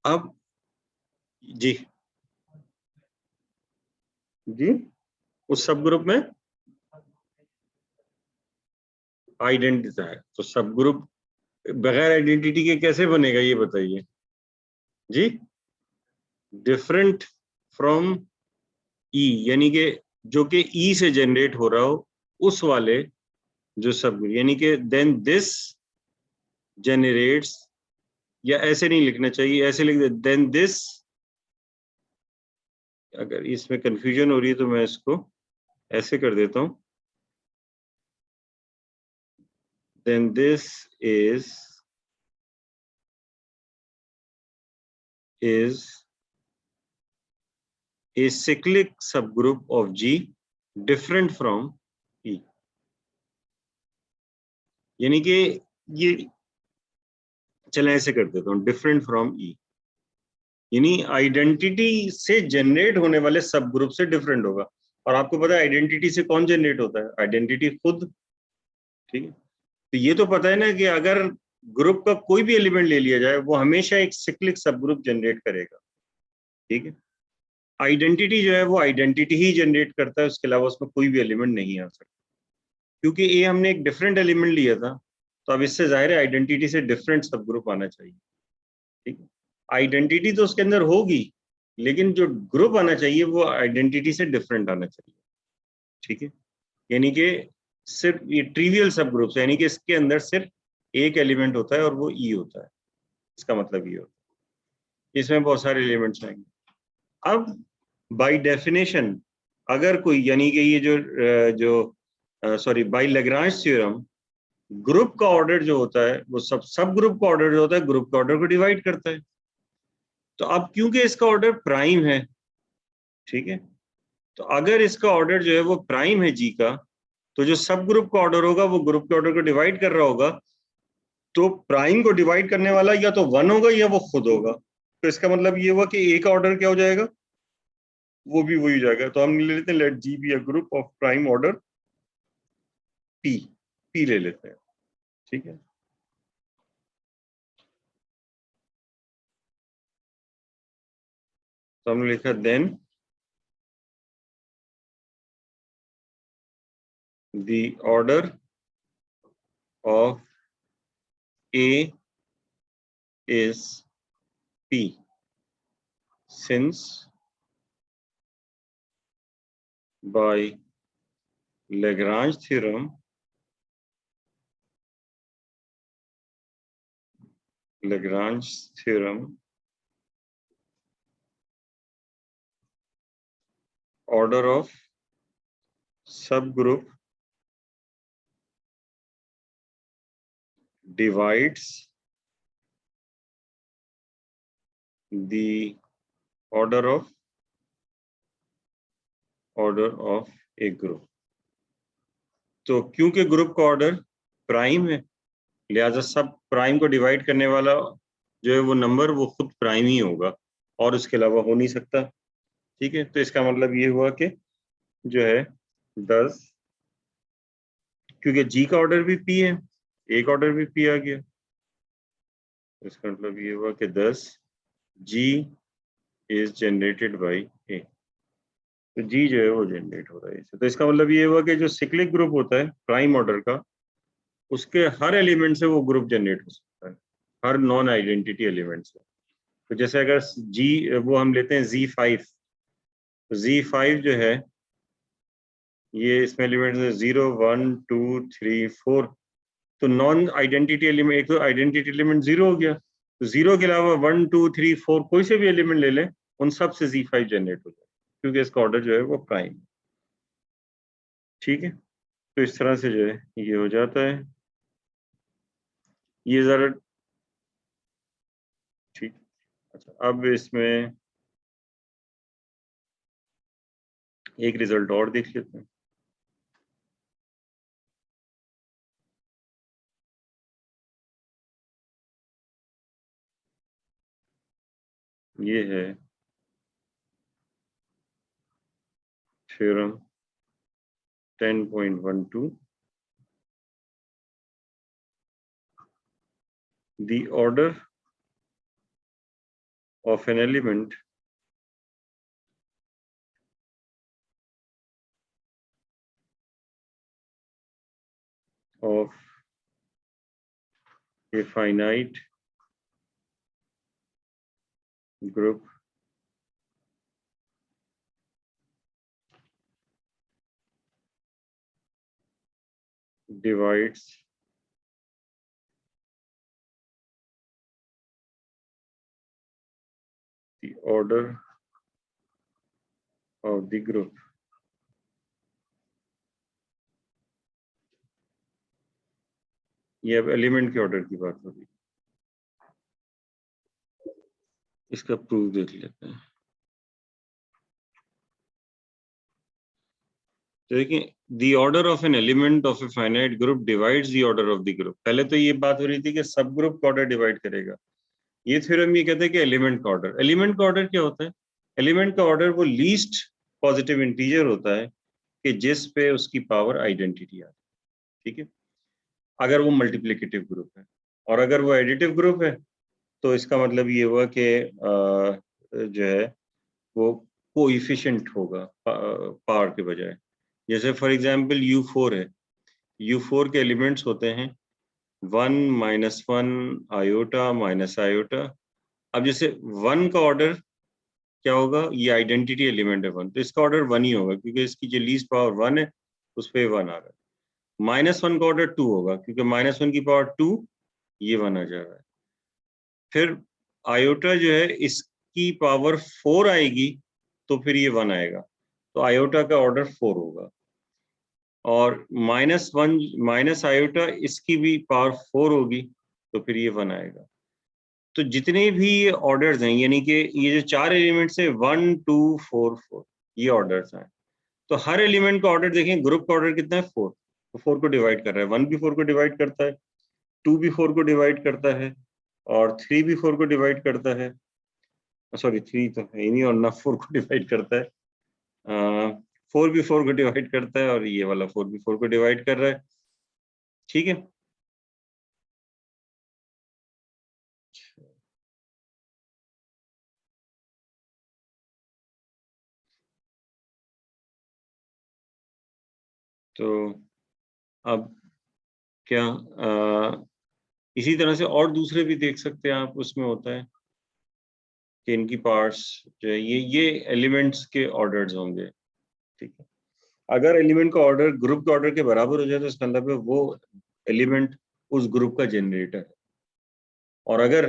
अब जी जी, उस सब ग्रुप में आइडेंटिटी है, तो सब ग्रुप बगैर आइडेंटिटी के कैसे बनेगा ये बताइए जी। डिफरेंट फ्रॉम ई, यानी कि जो कि ई से जनरेट हो रहा हो उस वाले जो सब, यानी कि देन दिस जनरेट्स, या ऐसे नहीं लिखना चाहिए, ऐसे लिख दे देन दिस। अगर इसमें कंफ्यूजन हो रही है तो मैं इसको ऐसे कर देता हूं, then this is a cyclic subgroup of G different from E, यानी कि ये, चलें ऐसे कर देता हूं, डिफरेंट फ्रॉम ई, यानी आइडेंटिटी से जनरेट होने वाले सब ग्रुप से डिफरेंट होगा। और आपको पता है आइडेंटिटी से कौन जनरेट होता है? आइडेंटिटी खुद। ठीक है, तो ये तो पता है ना कि अगर ग्रुप का कोई भी एलिमेंट ले लिया जाए वो हमेशा एक सिक्लिक सब ग्रुप जनरेट करेगा। ठीक है, आइडेंटिटी जो है वो आइडेंटिटी ही जनरेट करता है, उसके अलावा उसमें कोई भी एलिमेंट नहीं आ सकता। क्योंकि ए हमने एक डिफरेंट एलिमेंट लिया था, तो अब इससे जाहिर है आइडेंटिटी से डिफरेंट सब ग्रुप आना चाहिए। ठीक है, आइडेंटिटी तो उसके अंदर होगी, लेकिन जो ग्रुप आना चाहिए वो आइडेंटिटी से डिफरेंट आना चाहिए। ठीक है, यानी कि सिर्फ ये ट्रिवियल सब ग्रुप्स, यानी कि इसके अंदर सिर्फ एक एलिमेंट होता है और वो ई होता है, इसका मतलब ये होता है। इसमें बहुत सारे एलिमेंट्स आएंगे। अब बाय डेफिनेशन अगर कोई, यानी कि ये जो sorry by Lagrange theorem, group का ऑर्डर जो होता है वो सब ग्रुप का ऑर्डर जो होता है ग्रुप के ऑर्डर को डिवाइड करता है। तो अब क्योंकि इसका ऑर्डर प्राइम है, ठीक है, तो अगर इसका ऑर्डर जो है वो प्राइम है जी का, तो जो सब ग्रुप का ऑर्डर होगा वो ग्रुप के ऑर्डर को डिवाइड कर रहा होगा, तो प्राइम को डिवाइड करने वाला या तो वन होगा या वो खुद होगा। तो इसका मतलब ये हुआ कि ए का ऑर्डर क्या हो जाएगा, वो भी वही हो जाएगा। तो हम ले लेते हैं let G be a group of prime order p, p ले लेते हैं। ठीक है, तो हमने लिखा then the order of A is P since by Lagrange theorem order of subgroup divides the order of a group। तो क्योंकि ग्रुप का ऑर्डर प्राइम है, लिहाजा सब प्राइम को डिवाइड करने वाला जो है वो नंबर वो खुद प्राइम ही होगा और उसके अलावा हो नहीं सकता। ठीक है, तो इसका मतलब ये हुआ कि जो है 10, क्योंकि जी का ऑर्डर भी पी है, एक ऑर्डर भी पी आ गया, इसका मतलब ये हुआ कि 10 जी इज जनरेटेड बाय ए। तो जी जो है वो जनरेट हो रहा है इससे। तो इसका मतलब ये हुआ कि जो सिक्लिक ग्रुप होता है प्राइम ऑर्डर का, उसके हर एलिमेंट से वो ग्रुप जनरेट हो सकता है, हर नॉन आइडेंटिटी एलिमेंट से। तो जैसे अगर जी वो हम लेते हैं Z5, तो Z5 जो है ये इसमें एलिमेंट है 0 1 2 3 4। तो नॉन आइडेंटिटी एलिमेंट, एक तो आइडेंटिटी एलिमेंट 0 हो गया, तो 0 के अलावा 1 2 3 4 कोई से भी एलिमेंट ले लें, उन सब से Z5 जनरेट हो जाए, क्योंकि इसका ऑर्डर जो है वो प्राइम। ठीक है, तो इस तरह से जो है ये हो जाता है, ये जरा ठीक। अच्छा, अब इसमें एक रिजल्ट और देख लेते हैं। ये है theorem 10.12, the order of an element of a finite group divides the order of the group. ये अब एलिमेंट के ऑर्डर की बात हो रही है, इसका प्रूफ देख लेते हैं। तो देखिए, the order of an element of a finite group divides the order of the group। पहले तो ये बात हो रही थी कि सब ग्रुप का ऑर्डर डिवाइड करेगा। ये थ्योरम ये कहते हैं कि एलिमेंट का ऑर्डर, एलिमेंट का ऑर्डर क्या होता है? एलिमेंट का ऑर्डर वो लीस्ट पॉजिटिव इंटीजर होता है कि जिस पे उसकी पावर आइडेंटिटी आती है, ठीक है, अगर वो मल्टीप्लिकेटिव ग्रुप है। और अगर वो एडिटिव ग्रुप है तो इसका मतलब ये हुआ कि जो है वो कोएफिशिएंट होगा पावर के बजाय। जैसे फॉर एग्जांपल U4 है, U4 के एलिमेंट्स होते हैं 1 -1 आयोटा माइनस आयोटा। अब जैसे 1 का ऑर्डर क्या होगा? ये आइडेंटिटी एलिमेंट है 1, तो इसका ऑर्डर 1 ही होगा क्योंकि इसकी जो लीस्ट पावर 1 है उस पे 1 आ रहा है। -1 का ऑर्डर 2 होगा क्योंकि -1 की पावर 2, ये 1 आ जा रहा है। फिर आयोटा जो है इसकी पावर 4 आएगी तो फिर ये 1 आएगा, तो आयोटा का ऑर्डर 4 होगा। और -1 माइनस आयोटा इसकी भी पावर 4 होगी तो फिर ये 1 आएगा। तो जितने भी ये ऑर्डर्स हैं, यानी कि ये जो 4 एलिमेंट्स है 1 2 4 4, ये ऑर्डर्स हैं। तो हर एलिमेंट का ऑर्डर देखें, ग्रुप का ऑर्डर कितना है? 4, तो 4 को डिवाइड कर रहा है। 1 भी 4 को डिवाइड करता है, 2 भी 4 को डिवाइड करता है, और 3 भी 4 को डिवाइड करता है। सॉरी 3 तो है ही नहीं, और ना 4 को डिवाइड करता है। 4 भी 4 को डिवाइड करता है, और ये वाला 4 भी 4 को डिवाइड कर रहा है, ठीक है। तो अब क्या इसी तरह से और दूसरे भी देख सकते हैं आप, उसमें होता है कि इनकी पार्ट्स जो है ये एलिमेंट्स के ऑर्डर्स होंगे, ठीक है। अगर एलिमेंट का ऑर्डर ग्रुप के ऑर्डर के बराबर हो जाए तो इसका मतलब है वो एलिमेंट उस ग्रुप का जनरेटर है। और अगर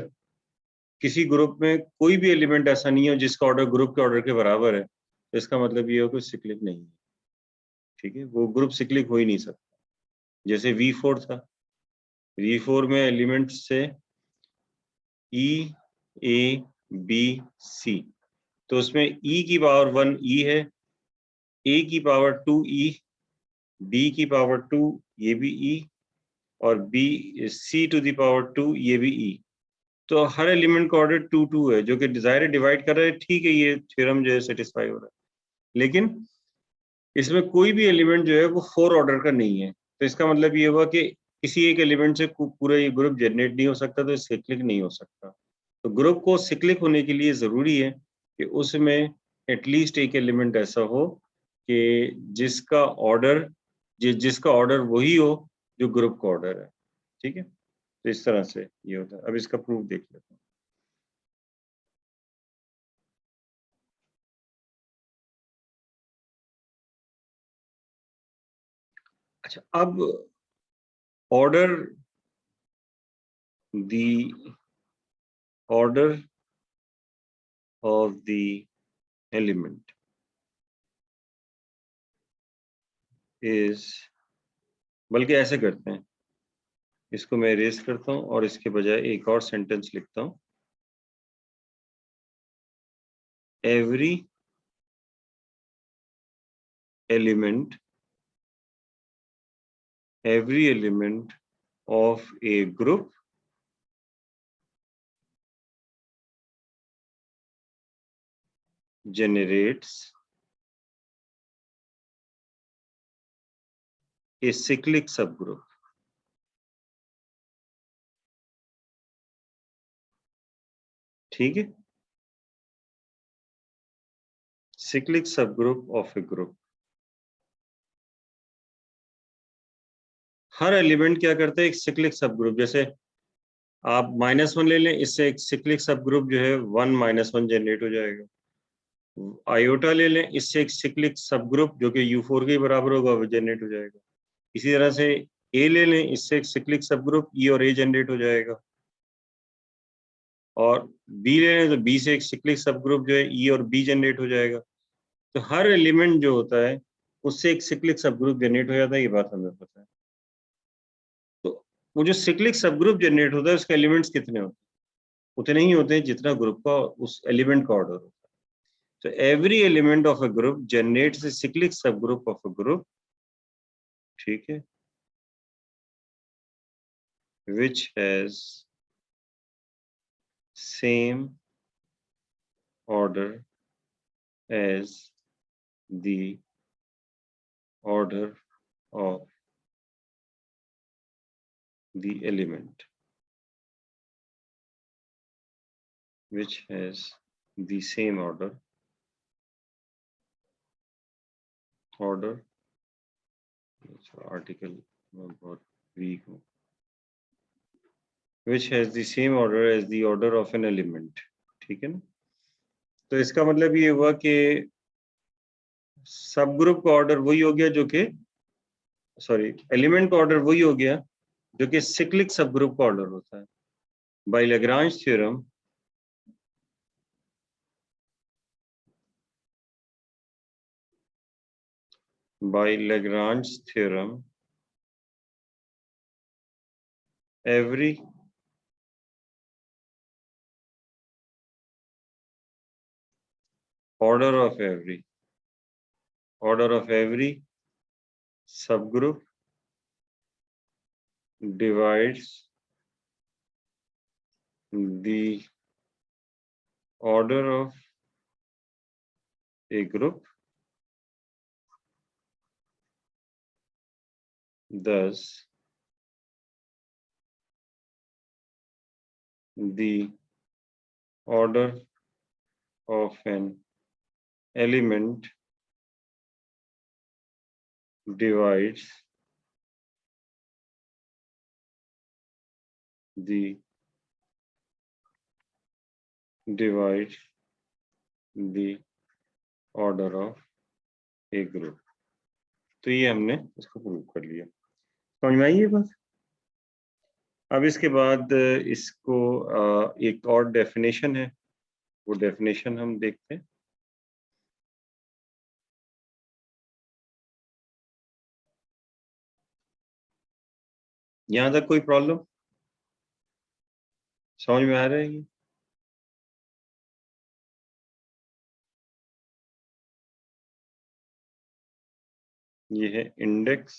किसी ग्रुप में कोई भी एलिमेंट ऐसा नहीं हो जिसका ऑर्डर ग्रुप के ऑर्डर के बराबर है, तो इसका मतलब ये हो कि सिक्लिक नहीं है, ठीक है, वो ग्रुप सिक्लिक हो ही नहीं सकता। जैसे V4 था, V4 में एलिमेंट्स से E A B C, तो उसमें E की पावर 1 E है, A की पावर 2 E, B की पावर 2 ये भी E, और B C to the power 2 ये भी E। तो हर एलिमेंट का ऑर्डर 2 2 है, जो कि डिजायर डिवाइड कर रहा है, ठीक है, ये थ्योरम जो है सेटिस्फाई हो रहा है। लेकिन इसमें कोई भी एलिमेंट जो है वो 4 ऑर्डर का नहीं है, तो इसका मतलब ये हुआ कि किसी एक एलिमेंट से पूरा ये ग्रुप जनरेट नहीं हो सकता, तो सिक्लिक नहीं हो सकता। तो ग्रुप को सिक्लिक होने के लिए जरूरी है कि उसमें एटलीस्ट एक एलिमेंट ऐसा हो कि जिसका ऑर्डर वही हो जो ग्रुप का ऑर्डर है, ठीक है। तो इस तरह से ये होता है। अब इसका प्रूफ देख लेते हैं। अच्छा, अब order the order of the element is, बल्कि ऐसे करते हैं, इसको मैं इरेज करता हूं और इसके बजाय एक और सेंटेंस लिखता हूं। Every element of a group generates a cyclic subgroup. ठीक है, cyclic subgroup of a group. Her element क्या करता है, एक cyclic subgroup. जैसे आप -1 ले लें, इससे एक cyclic subgroup जो है 1-1 जनरेट हो जाएगा. आयोटा ले लें, इससे एक cyclic subgroup जो कि U4 के बराबर होगा वो जनरेट हो जाएगा. इसी तरह से A ले लें, इससे एक cyclic subgroup E और A जनरेट हो जाएगा. और B ले लें तो B से एक cyclic subgroup जो है E और B जनरेट हो जाएगा. तो हर एलिमेंट जो होता है उससे एक cyclic subgroup जनरेट हो जाता है, ये बात हमें पता है. तो वो जो cyclic subgroup जनरेट होता है उसके एलिमेंट्स कितने होते हैं? उतने ही होते हैं जितना ग्रुप का उस एलिमेंट का ऑर्डर होता है. So every element of a group generates a cyclic subgroup of a group, ठीक है, which has same order as the order of the element, which has the same order article बहुत weak हो, which has the same order as the order of an element. ठीक है ना. तो इसका मतलब ये हुआ कि सब ग्रुप का ऑर्डर वही हो गया जो कि एलिमेंट का ऑर्डर वही हो गया जो कि सिक्लिक सब ग्रुप का ऑर्डर होता है. By Lagrange theorem every order of every subgroup divides the order of a group. Thus, the order of an element divides the order of a group. तो ये हमने इसको प्रूव कर लिया. समझ में आई ये बात. अब इसके बाद इसको एक और डेफिनेशन है, वो डेफिनेशन हम देखते हैं. यहां तक कोई प्रॉब्लम समझ में आ रहा है? ये है index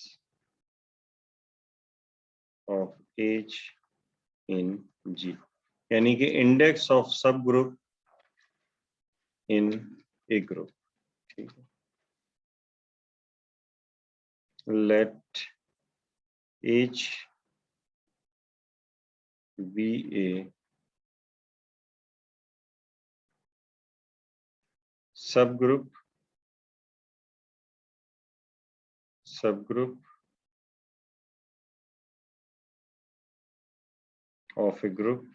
of H in G, यानी कि index of subgroup in a group. ठीक है. Let H be a subgroup of a group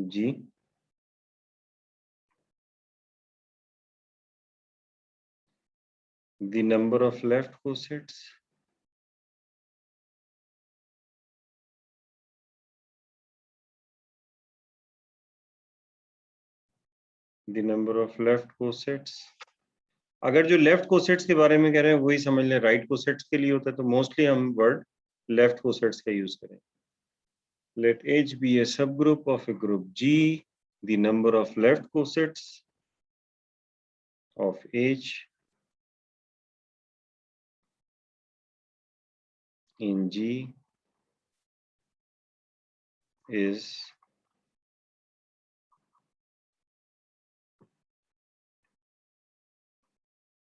G the number of left cosets अगर जो लेफ्ट कोसेट्स के बारे में कह रहे हैं वही समझ लें राइट कोसेट्स के लिए होता है, तो मोस्टली हम वर्ड लेफ्ट कोसेट्स का यूज करें. Let H be a subgroup of a group G. The number of left cosets of H in G is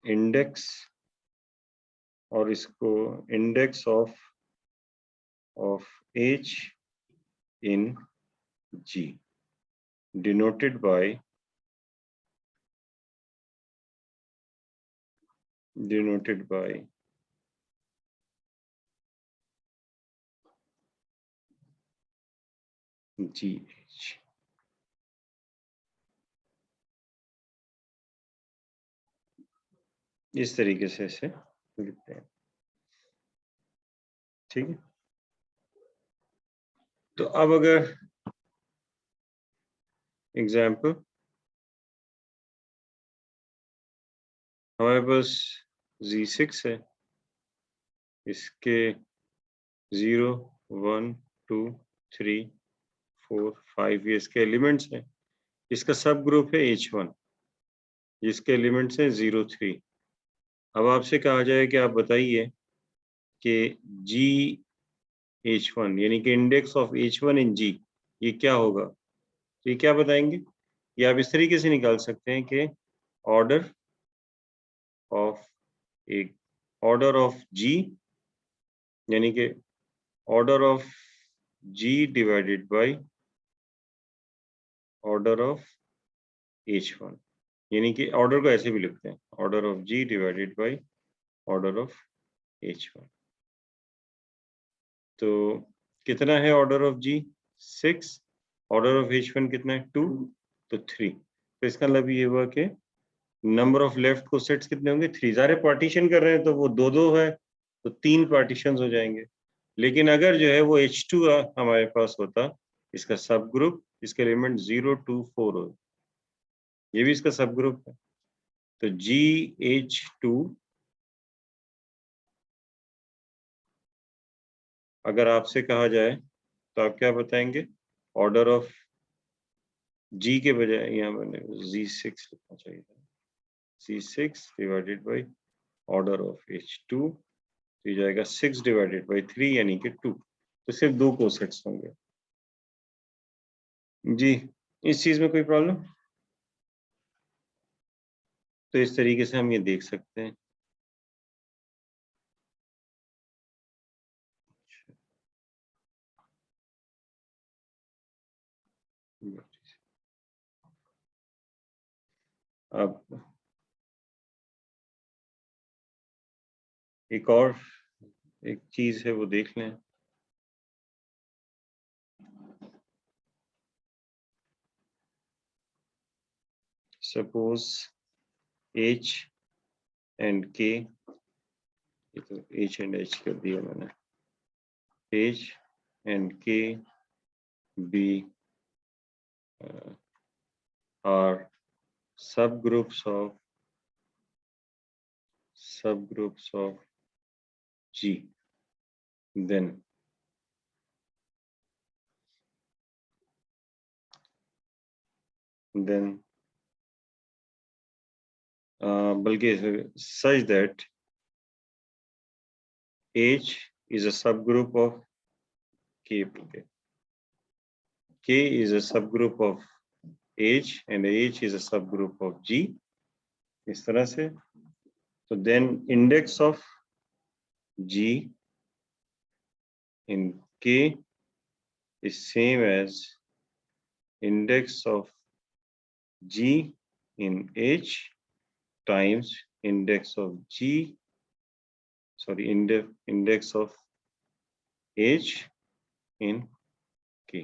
index और इसको index of H in G denoted by GH. इस तरीके से इसे लिखते हैं, ठीक है। तो अब अगर एग्जाम्पल हमारे पास Z6 है, इसके 0 1 2 3 4 5 ये इसके एलिमेंट्स हैं। इसका सब ग्रुप है H1 जिसके एलिमेंट्स हैं 0 3। अब आपसे कहा जाए कि आप बताइए कि GH1 यानी कि index of H1 in G ये क्या होगा, तो ये क्या बताएंगे? ये आप इस तरीके से निकाल सकते हैं कि ऑर्डर ऑफ G यानी कि order of G divided by order of H1, यानी कि ऑर्डर को ऐसे भी लिखते हैं, order of G divided by order of H1। तो कितना है order of G? 6। Order of H1 कितना है? 2, तो 3। तो इसका मतलब ये हुआ कि नंबर ऑफ लेफ्ट को सेट्स कितने होंगे? 3। सारे पार्टीशन कर रहे हैं तो वो 2-2 है, तो 3 पार्टीशंस हो जाएंगे। लेकिन अगर जो है वो H2 हमारे पास होता, इसका सब ग्रुप, इसके एलिमेंट 0 2 4 हो, ये भी इसका सब ग्रुप है। तो GH2 अगर आपसे कहा जाए तो आप क्या बताएंगे? ऑर्डर ऑफ G के बजाय यहाँ मैंने Z6 लिखना चाहिए था, Z6 divided by order of H2, तो ये जाएगा 6 डिवाइडेड बाई 3 यानी कि 2। तो सिर्फ 2 कोसेट्स होंगे। जी, इस चीज में कोई प्रॉब्लम? तो इस तरीके से हम ये देख सकते हैं। अब एक और एक चीज है वो देख लें। सपोज H एंड K, ये तो H एंड H कर दिया मैंने, H and K be are subgroups of G, then बल्कि such that H is a subgroup of K. K is a subgroup of H and H is a subgroup of G, इस तरह से। तो then index of G in K is same as index of G in H times index of index of H in K,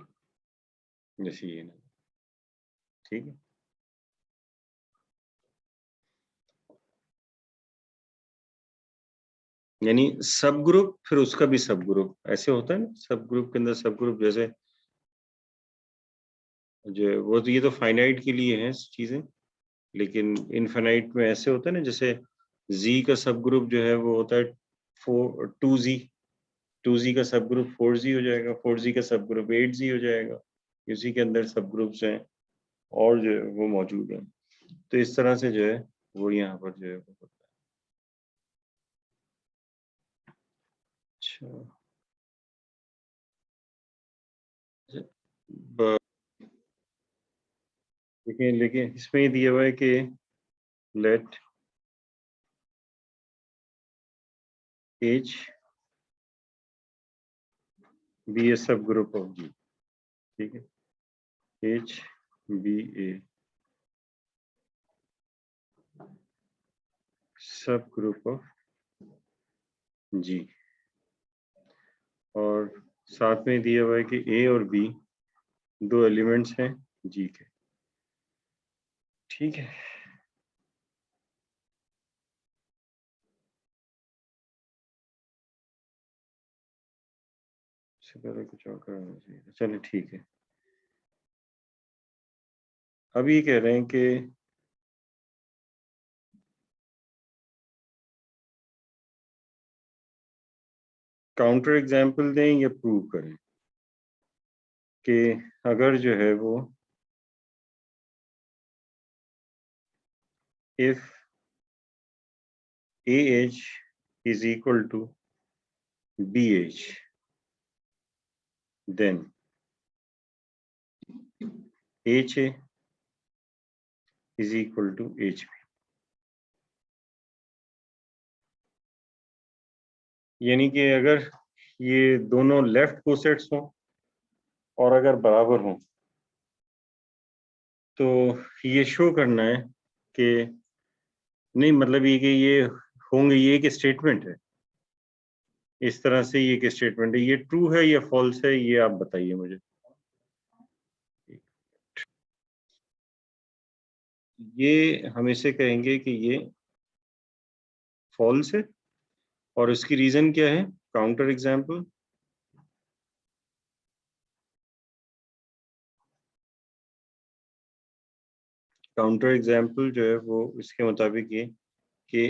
जैसे ये ना, ठीक है। यानी सब ग्रुप फिर उसका भी सब ग्रुप, ऐसे होता है ना, सब ग्रुप के अंदर सब ग्रुप, जैसे जो वो तो ये तो फाइनाइट के लिए है चीजें, लेकिन इनफाइनाइट में ऐसे होता है ना, जैसे Z का सब ग्रुप जो है वो होता है 2Z, 2Z का सब ग्रुप 4Z हो जाएगा, 4Z का सब ग्रुप 8Z हो जाएगा। इसी के अंदर सब ग्रुप्स हैं और जो है वो मौजूद हैं। तो इस तरह से जो है वो यहाँ पर जो है वो होता है। अच्छा, लेकिन इसमें ये दिया हुआ है कि late H be a subgroup of G, ठीक है, H be a subgroup of G, और साथ में दिया हुआ है कि A और B दो एलिमेंट्स हैं G के, ठीक है। इससे पहले कुछ और करना चाहिए, चलिए ठीक है। अब ये कह रहे हैं कि काउंटर एग्जाम्पल दें या प्रूव करें कि अगर जो है वो if AH is equal to BH, then HA is equal to HB। यानी कि अगर ये दोनों लेफ्ट कोसेट्स हों और अगर बराबर हों तो ये शो करना है कि नहीं, मतलब ये कि ये होंगे, ये एक स्टेटमेंट है, इस तरह से ये एक स्टेटमेंट है, ये ट्रू है या फॉल्स है, ये आप बताइए मुझे। ये हम इसे कहेंगे कि ये फॉल्स है, और इसकी रीजन क्या है? काउंटर एग्जाम्पल, काउंटर एग्जाम्पल जो है वो इसके मुताबिक ये कि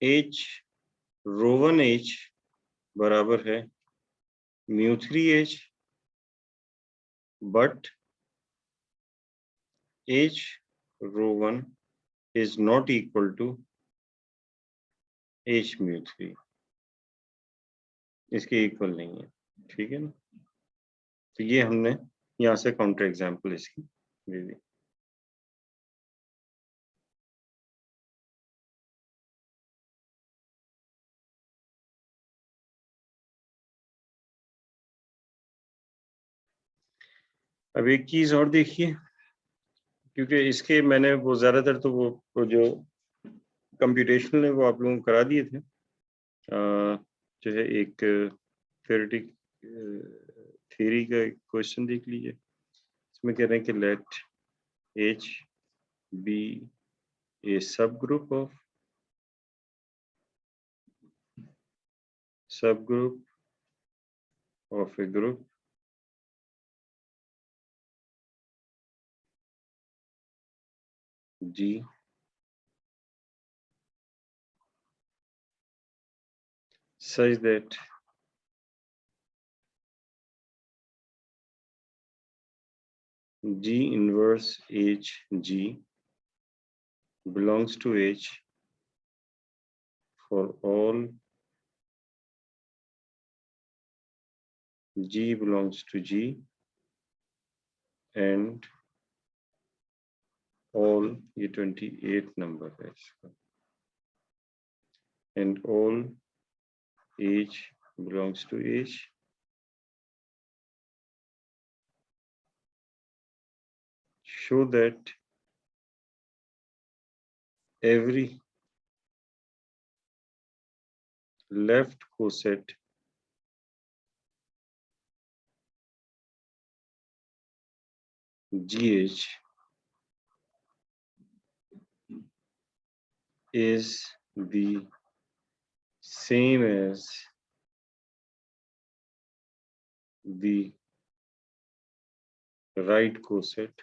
H रो 1H बराबर है mu 3H, but H rho 1 is not equal to H mu 3, इसके इक्वल नहीं है, ठीक है ना। तो ये हमने यहाँ से काउंटर एग्जाम्पल इसकी दे दी। अब एक चीज और देखिए, क्योंकि इसके मैंने वो ज्यादातर तो वो जो कंप्यूटेशनल है वो आप लोगों को करा दिए थे। जो है एक थ्योरेटिक थ्योरी का क्वेश्चन देख लीजिए, इसमें कह रहे हैं कि लेट H बी ए सब group of a group G such that G inverse HG belongs to H for all G belongs to G and all, ये 28 नंबर है इसका, and all H belongs to H show that every left coset GH is the same as the right coset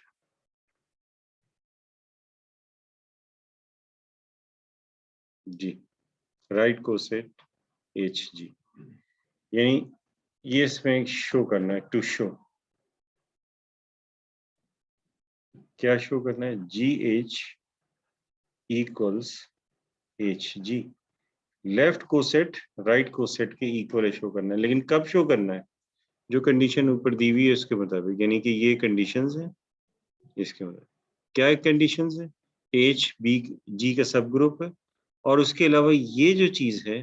G, right coset HG। यानी ये इसमें show करना है, to show, क्या show करना है? GH equals HG, left coset right coset के equal show करना है, लेकिन कब शो करना है? जो कंडीशन ऊपर दी हुई है उसके मुताबिक, यानी कि ये कंडीशंस हैं इसके मुताबिक। क्या कंडीशंस है? H B G का सब ग्रुप है, और उसके अलावा ये जो चीज है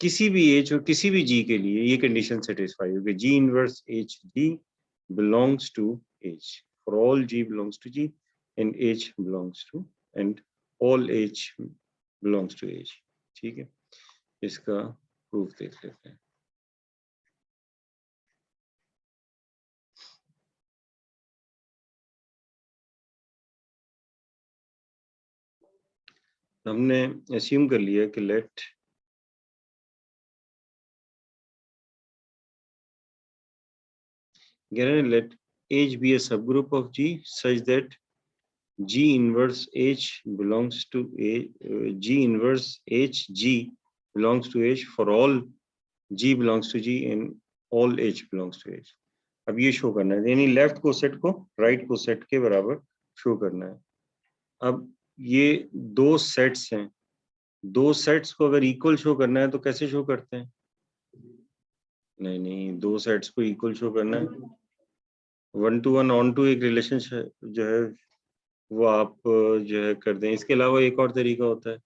किसी भी एच और किसी भी जी के लिए ये कंडीशन सेटिस्फाई होगी, g inverse h g belongs to h, for all g belongs to G and h belongs to, and all h belongs to H. ठीक है, इसका प्रूफ देख लेते हैं। हमने अस्यूम कर लिया कि late H be a subgroup of G such that G inverse H belongs to G inverse H G belongs to H for all G belongs to G and all H belongs to H। अब ये show करना है, यानी left coset को right coset के बराबर show करना है। अब ये दो सेट्स हैं, दो सेट्स को अगर इक्वल शो करना है तो कैसे शो करते हैं? नहीं नहीं, दो सेट्स को इक्वल शो करना है, 1 to 1 ऑन टू एक रिलेशन जो है वो आप जो है कर दें। इसके अलावा एक और तरीका होता है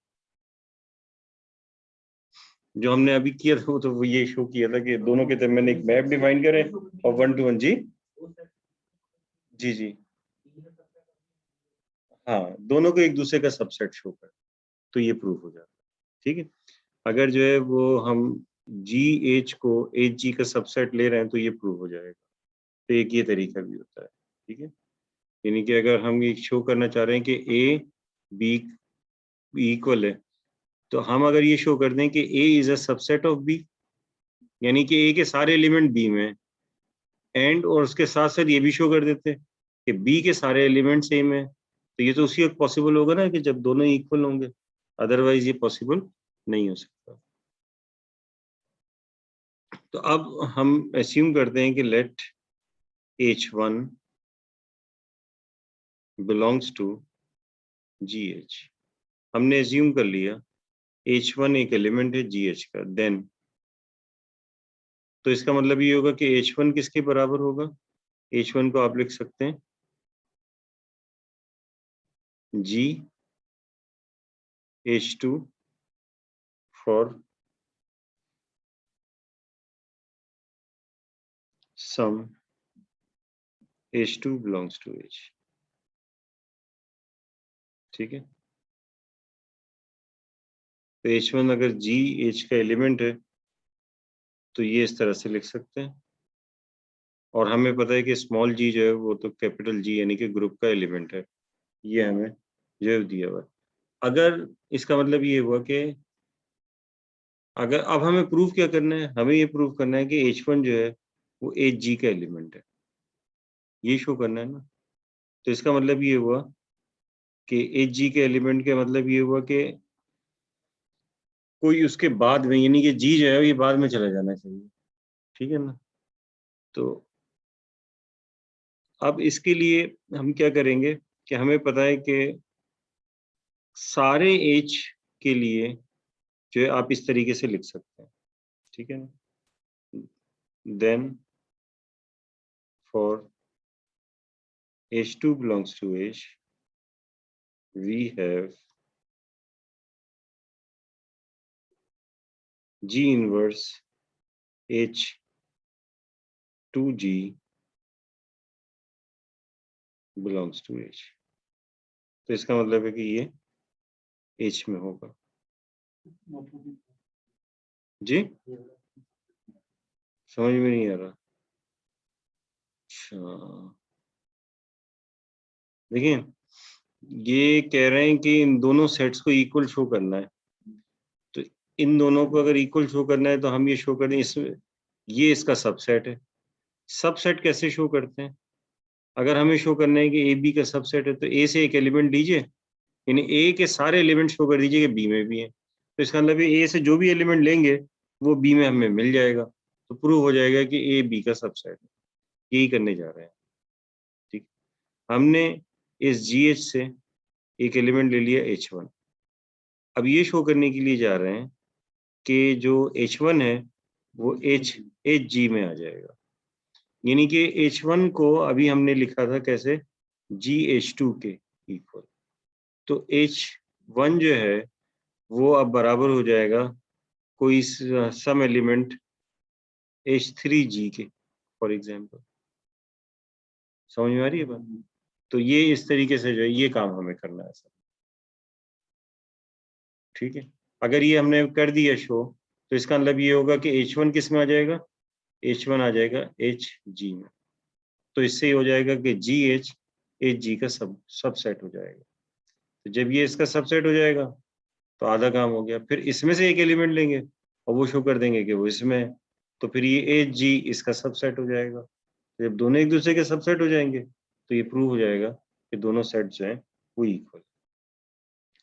जो हमने अभी किया था, वो ये शो किया था कि दोनों के दरमियान एक मैप डिफाइन करें और 1 to 1 जी जी जी हाँ, दोनों को एक दूसरे का सबसेट शो कर, तो ये प्रूफ हो जाता है। ठीक है, अगर जो है वो हम जी एच को एच जी का सबसेट ले रहे हैं तो ये प्रूव हो जाएगा। तो एक ये तरीका भी होता है। ठीक है, यानी कि अगर हम ये शो करना चाह रहे हैं कि ए बी इक्वल है, तो हम अगर ये शो कर दें कि A is a subset of B, यानी कि ए के सारे एलिमेंट बी में, एंड और उसके साथ साथ ये भी शो कर देते हैं कि बी के सारे एलिमेंट सेम है, तो ये तो उसी वक्त पॉसिबल होगा ना कि जब दोनों इक्वल होंगे, अदरवाइज ये पॉसिबल नहीं हो सकता। तो अब हम एस्यूम करते हैं कि let H1 belongs to GH। हमने एज्यूम कर लिया H1 एक एलिमेंट है GH का, देन तो इसका मतलब ये होगा कि H1 किसके बराबर होगा? H1 को आप लिख सकते हैं G H2 for some H2 belongs to H। ठीक है, तो H1 अगर G H का एलिमेंट है तो ये इस तरह से लिख सकते हैं, और हमें पता है कि स्मॉल g जो है वो तो कैपिटल G यानी कि ग्रुप का एलिमेंट है, ये हमें जो है दिया हुआ है। अगर इसका मतलब ये हुआ कि अगर अब हमें प्रूव क्या करना है, हमें ये प्रूव करना है कि H1 जो है वो Hg का एलिमेंट है, ये शो करना है ना। तो इसका मतलब ये हुआ कि Hg के एलिमेंट का मतलब ये हुआ कि कोई उसके बाद में, यानी कि G जो है ये बाद में चला जाना चाहिए। ठीक है ना, तो अब इसके लिए हम क्या करेंगे कि हमें पता है कि सारे H के लिए जो है आप इस तरीके से लिख सकते हैं। ठीक है ना, then for H2 belongs to H we have G inverse H2G belongs to H। तो इसका मतलब है कि ये H में होगा। जी समझ में नहीं आ रहा? अच्छा, देखिए ये कह रहे हैं कि इन दोनों सेट्स को इक्वल शो करना है, तो इन दोनों को अगर इक्वल शो करना है तो हम ये शो करें इसमें, ये इसका सबसेट है। सबसेट कैसे शो करते हैं? अगर हमें शो करना है कि ए बी का सबसेट है तो ए से एक एलिमेंट लीजिए, यानी ए के सारे एलिमेंट शो कर दीजिए कि बी में भी है, तो इसका मतलब ए से जो भी एलिमेंट लेंगे वो बी में हमें मिल जाएगा, तो प्रूव हो जाएगा कि ए बी का सबसेट है। यही करने जा रहे हैं। ठीक, हमने इस GH से एक एलिमेंट ले लिया H1, अब ये शो करने के लिए जा रहे हैं कि जो H1 है वो HG में आ जाएगा, यानी कि H1 को अभी हमने लिखा था कैसे, GH2 के इक्वल, तो H1 जो है वो अब बराबर हो जाएगा कोई सम एलिमेंट H3G के फॉर एग्जाम्पल, समझ में आ रही है बात? तो ये इस तरीके से जो है ये काम हमें करना है सर, ठीक है। अगर ये हमने कर दिया शो, तो इसका मतलब ये होगा कि H1 किस में आ जाएगा, H1 आ जाएगा HG में। तो इससे ये हो जाएगा कि GH HG का सबसेट हो जाएगा। तो जब ये इसका सबसेट हो जाएगा तो आधा काम हो गया। फिर इसमें से एक एलिमेंट लेंगे और वो शो कर देंगे कि वो इसमें है, तो फिर ये HG इसका सबसेट हो जाएगा। तो जब दोनों एक दूसरे के सबसेट हो जाएंगे तो ये प्रूव हो जाएगा कि दोनों सेट जो हैं वो इक्वल।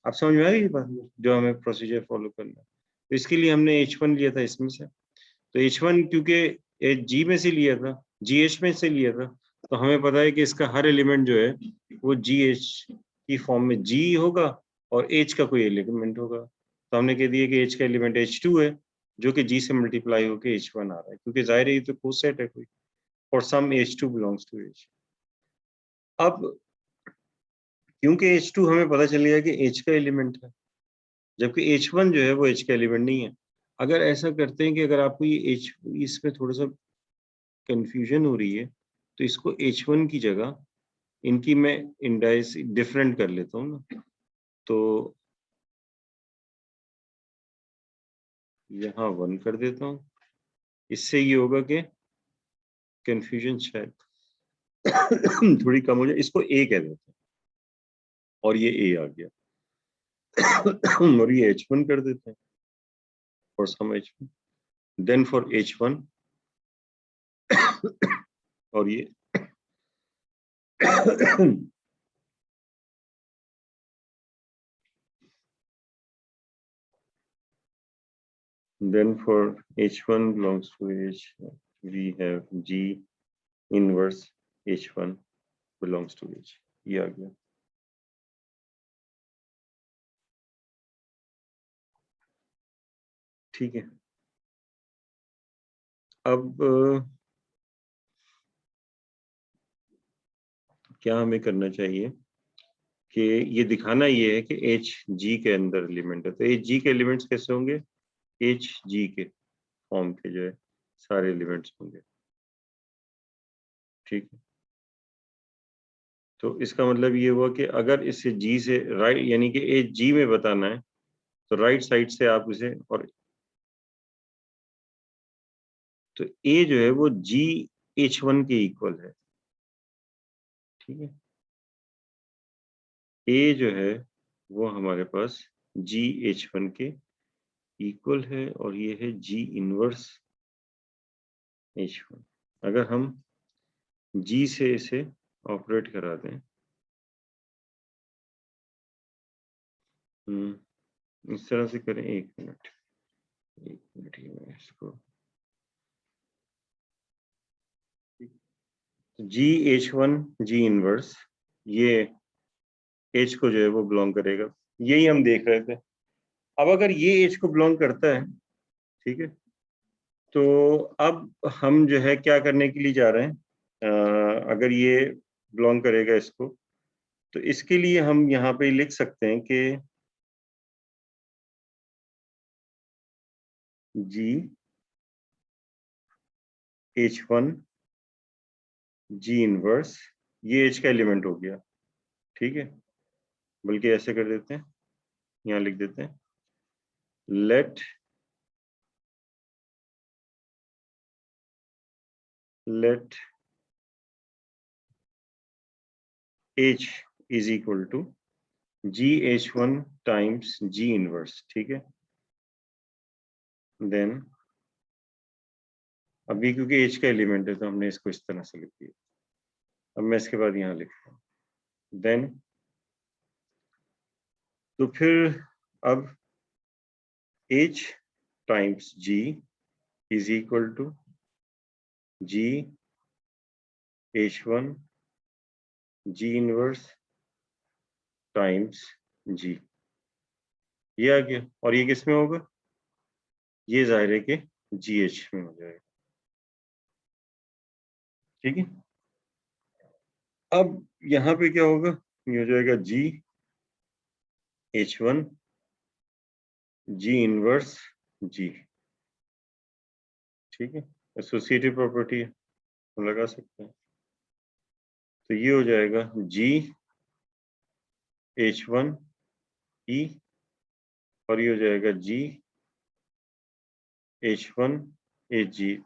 आप समझ में आ रही है बात, जो हमें प्रोसीजर फॉलो करना है। तो इसके लिए हमने H1 लिया था इसमें से, तो H1 क्योंकि G में से लिया था, GH में से लिया था, तो हमें पता है कि इसका हर एलिमेंट जो है वो GH की फॉर्म में G होगा और H का कोई एलिमेंट होगा। तो हमने कह दिया कि H का एलिमेंट H2 है जो कि G से मल्टीप्लाई होकर H1 आ रहा है, क्योंकि जाहिर है ये तो कोसेट है कोई, और सम H2 बिलोंग्स टू H। अब क्योंकि H2 हमें पता चल गया कि H का एलिमेंट है, जबकि H1 जो है वो H का एलिमेंट नहीं है। अगर ऐसा करते हैं कि अगर आपको ये H इसमें थोड़ा सा कंफ्यूजन हो रही है, तो इसको H1 की जगह इनकी मैं इंडाइस डिफरेंट कर लेता हूँ ना, तो यहाँ 1 कर देता हूँ। इससे ये होगा कि कंफ्यूजन शायद थोड़ी कम हो जाए। इसको A कह देते हैं और ये A आ गया और ये H1 कर देते हैं for some H1, then for H1 और ये then for H1 belongs to H, we have G inverse H1 belongs to H। ये आ गया। ठीक है। अब क्या हमें करना चाहिए कि ये दिखाना ये है कि HG के अंदर एलिमेंट है, तो HG के एलिमेंट्स कैसे होंगे, HG के फॉर्म के जो है सारे एलिमेंट्स होंगे, ठीक है। तो इसका मतलब ये हुआ कि अगर इसे G से राइट यानी कि HG में बताना है तो राइट साइड से आप इसे, और तो A जो है वो GH1 के इक्वल है, ठीक है। A जो है वो हमारे पास GH1 के इक्वल है और ये है G इनवर्स H1। अगर हम G से इसे ऑपरेट करा दें, इस तरह से करें, एक मिनट ही मैं इसको GH1 G इनवर्स, ये H को जो है वो बिलोंग करेगा, यही हम देख रहे थे। अब अगर ये H को बिलोंग करता है, ठीक है, तो अब हम जो है क्या करने के लिए जा रहे हैं, अगर ये बिलोंग करेगा इसको, तो इसके लिए हम यहाँ पे लिख सकते हैं कि G H1 G इनवर्स, ये H का एलिमेंट हो गया, ठीक है। बल्कि ऐसे कर देते हैं, यहाँ लिख देते हैं let H is equal to GH1 times G inverse, ठीक है। देन अभी क्योंकि H का एलिमेंट है तो हमने इसको इस तरह से लिख दिया। अब मैं इसके बाद यहाँ लिखता हूँ देन, तो फिर अब H times G is equal to G H1 G inverse times G, ये आ गया। और ये किस में होगा, ये जाहिर है कि GH में हो जाएगा, ठीक है। अब यहाँ पे क्या होगा, ये हो जाएगा G H1 G इनवर्स जी, ठीक है, एसोसिएटिव प्रॉपर्टी है, हम लगा सकते हैं। तो ये हो जाएगा GH1E और ये हो जाएगा GH1HG।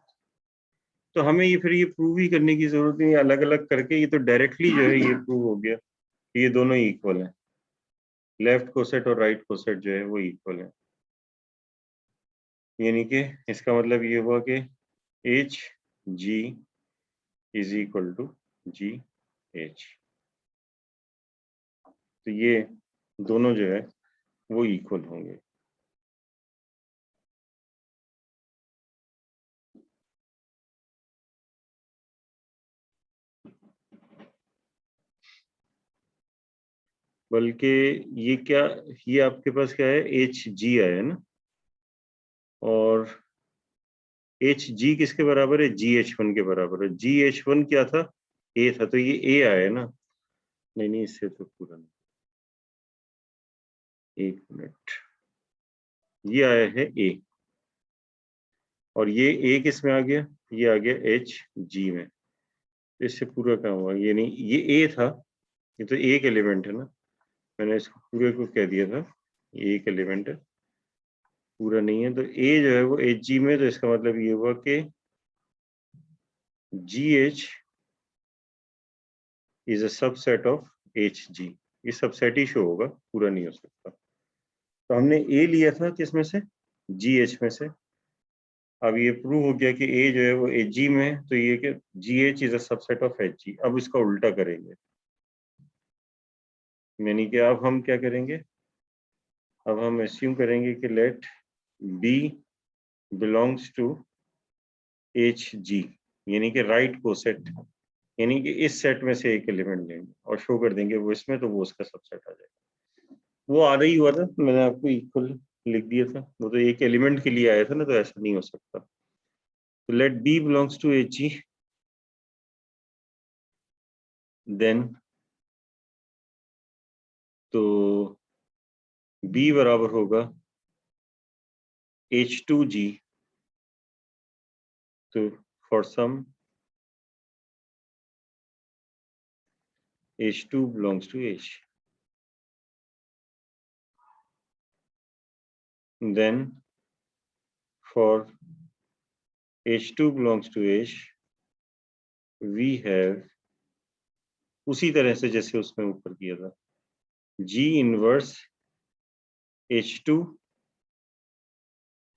तो हमें ये फिर ये प्रूव ही करने की जरूरत नहीं, अलग अलग करके ये तो डायरेक्टली जो है ये प्रूव हो गया, ये दोनों इक्वल हैं, लेफ्ट कोसेट और राइट कोसेट जो है वो इक्वल है। यानी कि इसका मतलब ये हुआ कि HG is equal to GH। तो ये दोनों जो है वो इक्वल होंगे। बल्कि ये क्या, ये आपके पास क्या है, HG आया है ना, और HG किसके बराबर है, GH1 के बराबर है। GH1 क्या था, A था, तो ये A आया है ना, नहीं नहीं इससे तो पूरा नहीं, एक मिनट, ये आया है A और ये A किस में आ गया, ये आ गया HG में, तो इससे पूरा क्या हुआ, ये नहीं, ये A था, ये तो एक एलिमेंट है ना, मैंने इसको पूरे को कह दिया था, ये एक एलिमेंट है, पूरा नहीं है, तो A जो है वो HG में, तो इसका मतलब ये हुआ कि GH is a subset of HG। ये सबसेट ही शो होगा, पूरा नहीं हो सकता। तो हमने A लिया था किसमें से, GH में से, अब ये प्रूव हो गया कि A जो है वो HG में है, तो ये कि GH is a subset of HG। अब इसका उल्टा करेंगे, यानी कि अब हम क्या करेंगे, अब हम एस्यूम करेंगे कि let B belongs to HG, यानी कि राइट कोसेट, यानी कि इस सेट में से एक एलिमेंट लेंगे और शो कर देंगे वो इसमें, तो वो उसका सबसेट आ जाएगा। वो आधा ही हुआ था, मैंने आपको इक्वल लिख दिया था, वो तो एक एलिमेंट के लिए आया था ना, तो ऐसा नहीं हो सकता। तो let B belongs to HG, then तो B बराबर होगा H2G, तो फॉर सम H2 belongs to H, then for H2 belongs to H we have, उसी तरह से जैसे उसमें ऊपर किया था, G inverse H2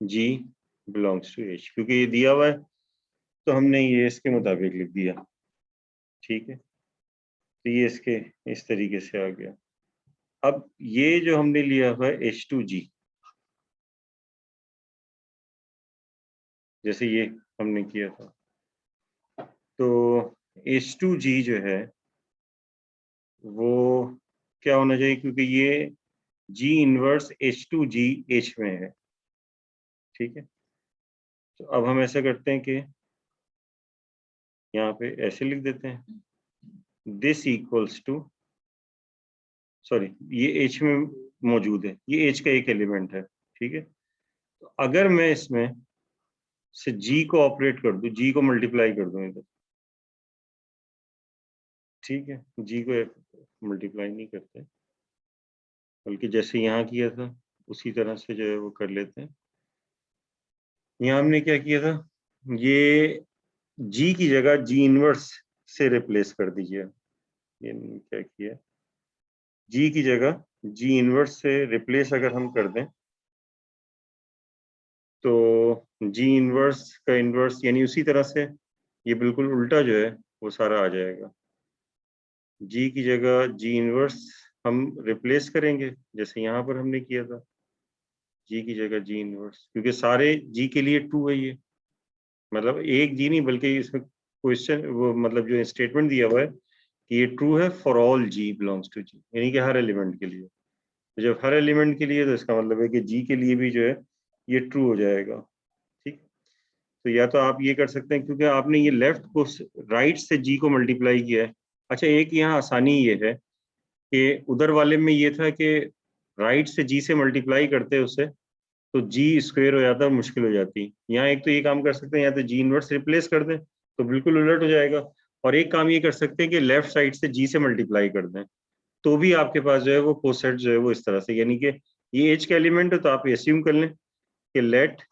G belongs to H, क्योंकि ये दिया हुआ है तो हमने ये इसके मुताबिक लिख दिया, ठीक है। तो ये इसके इस तरीके से आ गया। अब ये जो हमने लिया हुआ है H2G, जैसे ये हमने किया था, तो H2G जो है वो क्या होना चाहिए, क्योंकि ये G इनवर्स H2G H में है, ठीक है। तो अब हम ऐसा करते हैं कि यहाँ पे ऐसे लिख देते हैं, दिस इक्वल्स टू, सॉरी ये H में मौजूद है, ये H का एक एलिमेंट है, ठीक है। तो अगर मैं इसमें से G को ऑपरेट कर दूं, G को मल्टीप्लाई कर दूं इधर, ठीक है, G को मल्टीप्लाई नहीं करते, बल्कि जैसे यहाँ किया था उसी तरह से जो है वो कर लेते हैं। यहाँ हमने क्या किया था, ये G की जगह G इनवर्स से रिप्लेस कर दीजिए, ये क्या किया, G की जगह G इनवर्स से रिप्लेस अगर हम कर दें, तो G इनवर्स का इनवर्स, यानी उसी तरह से ये बिल्कुल उल्टा जो है वो सारा आ जाएगा। G की जगह G इनवर्स हम रिप्लेस करेंगे जैसे यहाँ पर हमने किया था, G की जगह G इनवर्स, क्योंकि सारे G के लिए ट्रू है ये, मतलब एक G नहीं बल्कि इसमें क्वेश्चन वो मतलब जो स्टेटमेंट दिया हुआ है कि ये ट्रू है for all G belongs to G, यानी कि हर एलिमेंट के लिए। तो जब हर एलिमेंट के लिए, तो इसका मतलब है कि G के लिए भी जो है ये ट्रू हो जाएगा, ठीक। तो या तो आप ये कर सकते हैं, क्योंकि आपने ये लेफ्ट को राइट से G को मल्टीप्लाई किया है। अच्छा एक यहाँ आसानी ये है कि उधर वाले में ये था कि राइट से G से मल्टीप्लाई करते उसे, तो तो जी स्क्वायर हो जाता है, मुश्किल हो जाती है। यहाँ एक तो ये काम कर सकते हैं, या तो जी इनवर्स रिप्लेस कर दें तो बिल्कुल उलट हो जाएगा, और एक काम ये कर सकते हैं कि लेफ्ट साइड से जी से मल्टीप्लाई कर दें, तो भी आपके पास जो है वो कोसेट जो है वो इस तरह से, यानी कि ये एच का एलिमेंट है तो आप एज्यूम कर लें कि let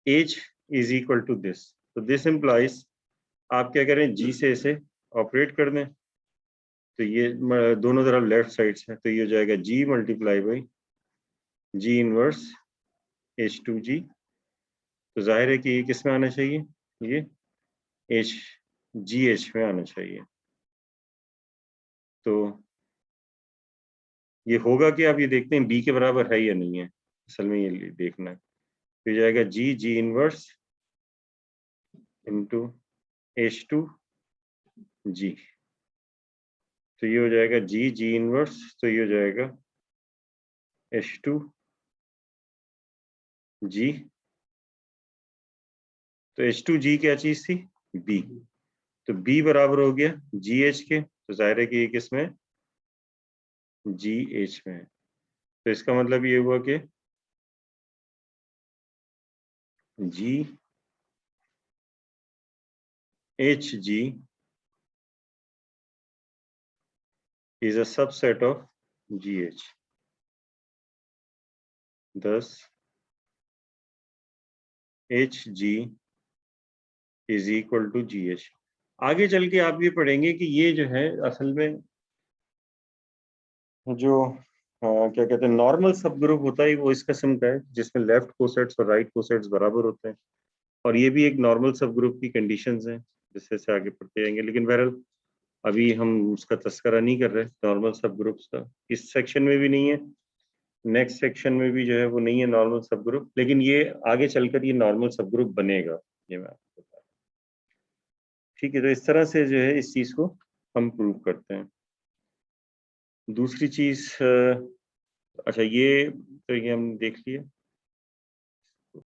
h is equal to this, तो दिस इम्प्लाइज आप क्या करें, जी से इसे ऑपरेट कर दें, तो ये दोनों तरफ लेफ्ट साइड से, तो ये हो जाएगा G multiply by G inverse H to G. तो जाहिर है कि ये किस में आना चाहिए, ये एच जी एच में आना चाहिए। तो ये होगा कि आप ये देखते हैं बी के बराबर है या नहीं है, असल में ये देखना है। तो ये जाएगा G G inverse into H to G, तो ये हो जाएगा जी जी इनवर्स, तो ये हो जाएगा एच टू जी, तो एच टू जी क्या चीज थी, बी, तो बी बराबर हो गया जी एच के, तो जाहिर है कि ये किस में, जी एच में है। तो इसका मतलब ये हुआ कि जी H G is a subset of GH. Thus, HG is equal to GH. आगे चल के आप ये पढ़ेंगे कि ये जो है असल में जो क्या कहते हैं नॉर्मल सब ग्रुप होता है, वो इस किस्म का है जिसमें लेफ्ट कोसेट्स और राइट कोसेट्स बराबर होते हैं, और ये भी एक नॉर्मल सब ग्रुप की कंडीशंस हैं जिससे से आगे पढ़ते जाएंगे। लेकिन बहरहाल अभी हम उसका तस्करा नहीं कर रहे नॉर्मल सब ग्रुप्स का, इस सेक्शन में भी नहीं है, नेक्स्ट सेक्शन में भी जो है वो नहीं है नॉर्मल सब ग्रुप, लेकिन ये आगे चलकर ये नॉर्मल सब ग्रुप बनेगा, ये मैं आपको बता रहा हूं। ठीक है, तो इस तरह से जो है इस चीज को हम प्रूव करते हैं। दूसरी चीज अच्छा ये तो ये हम देख लिए।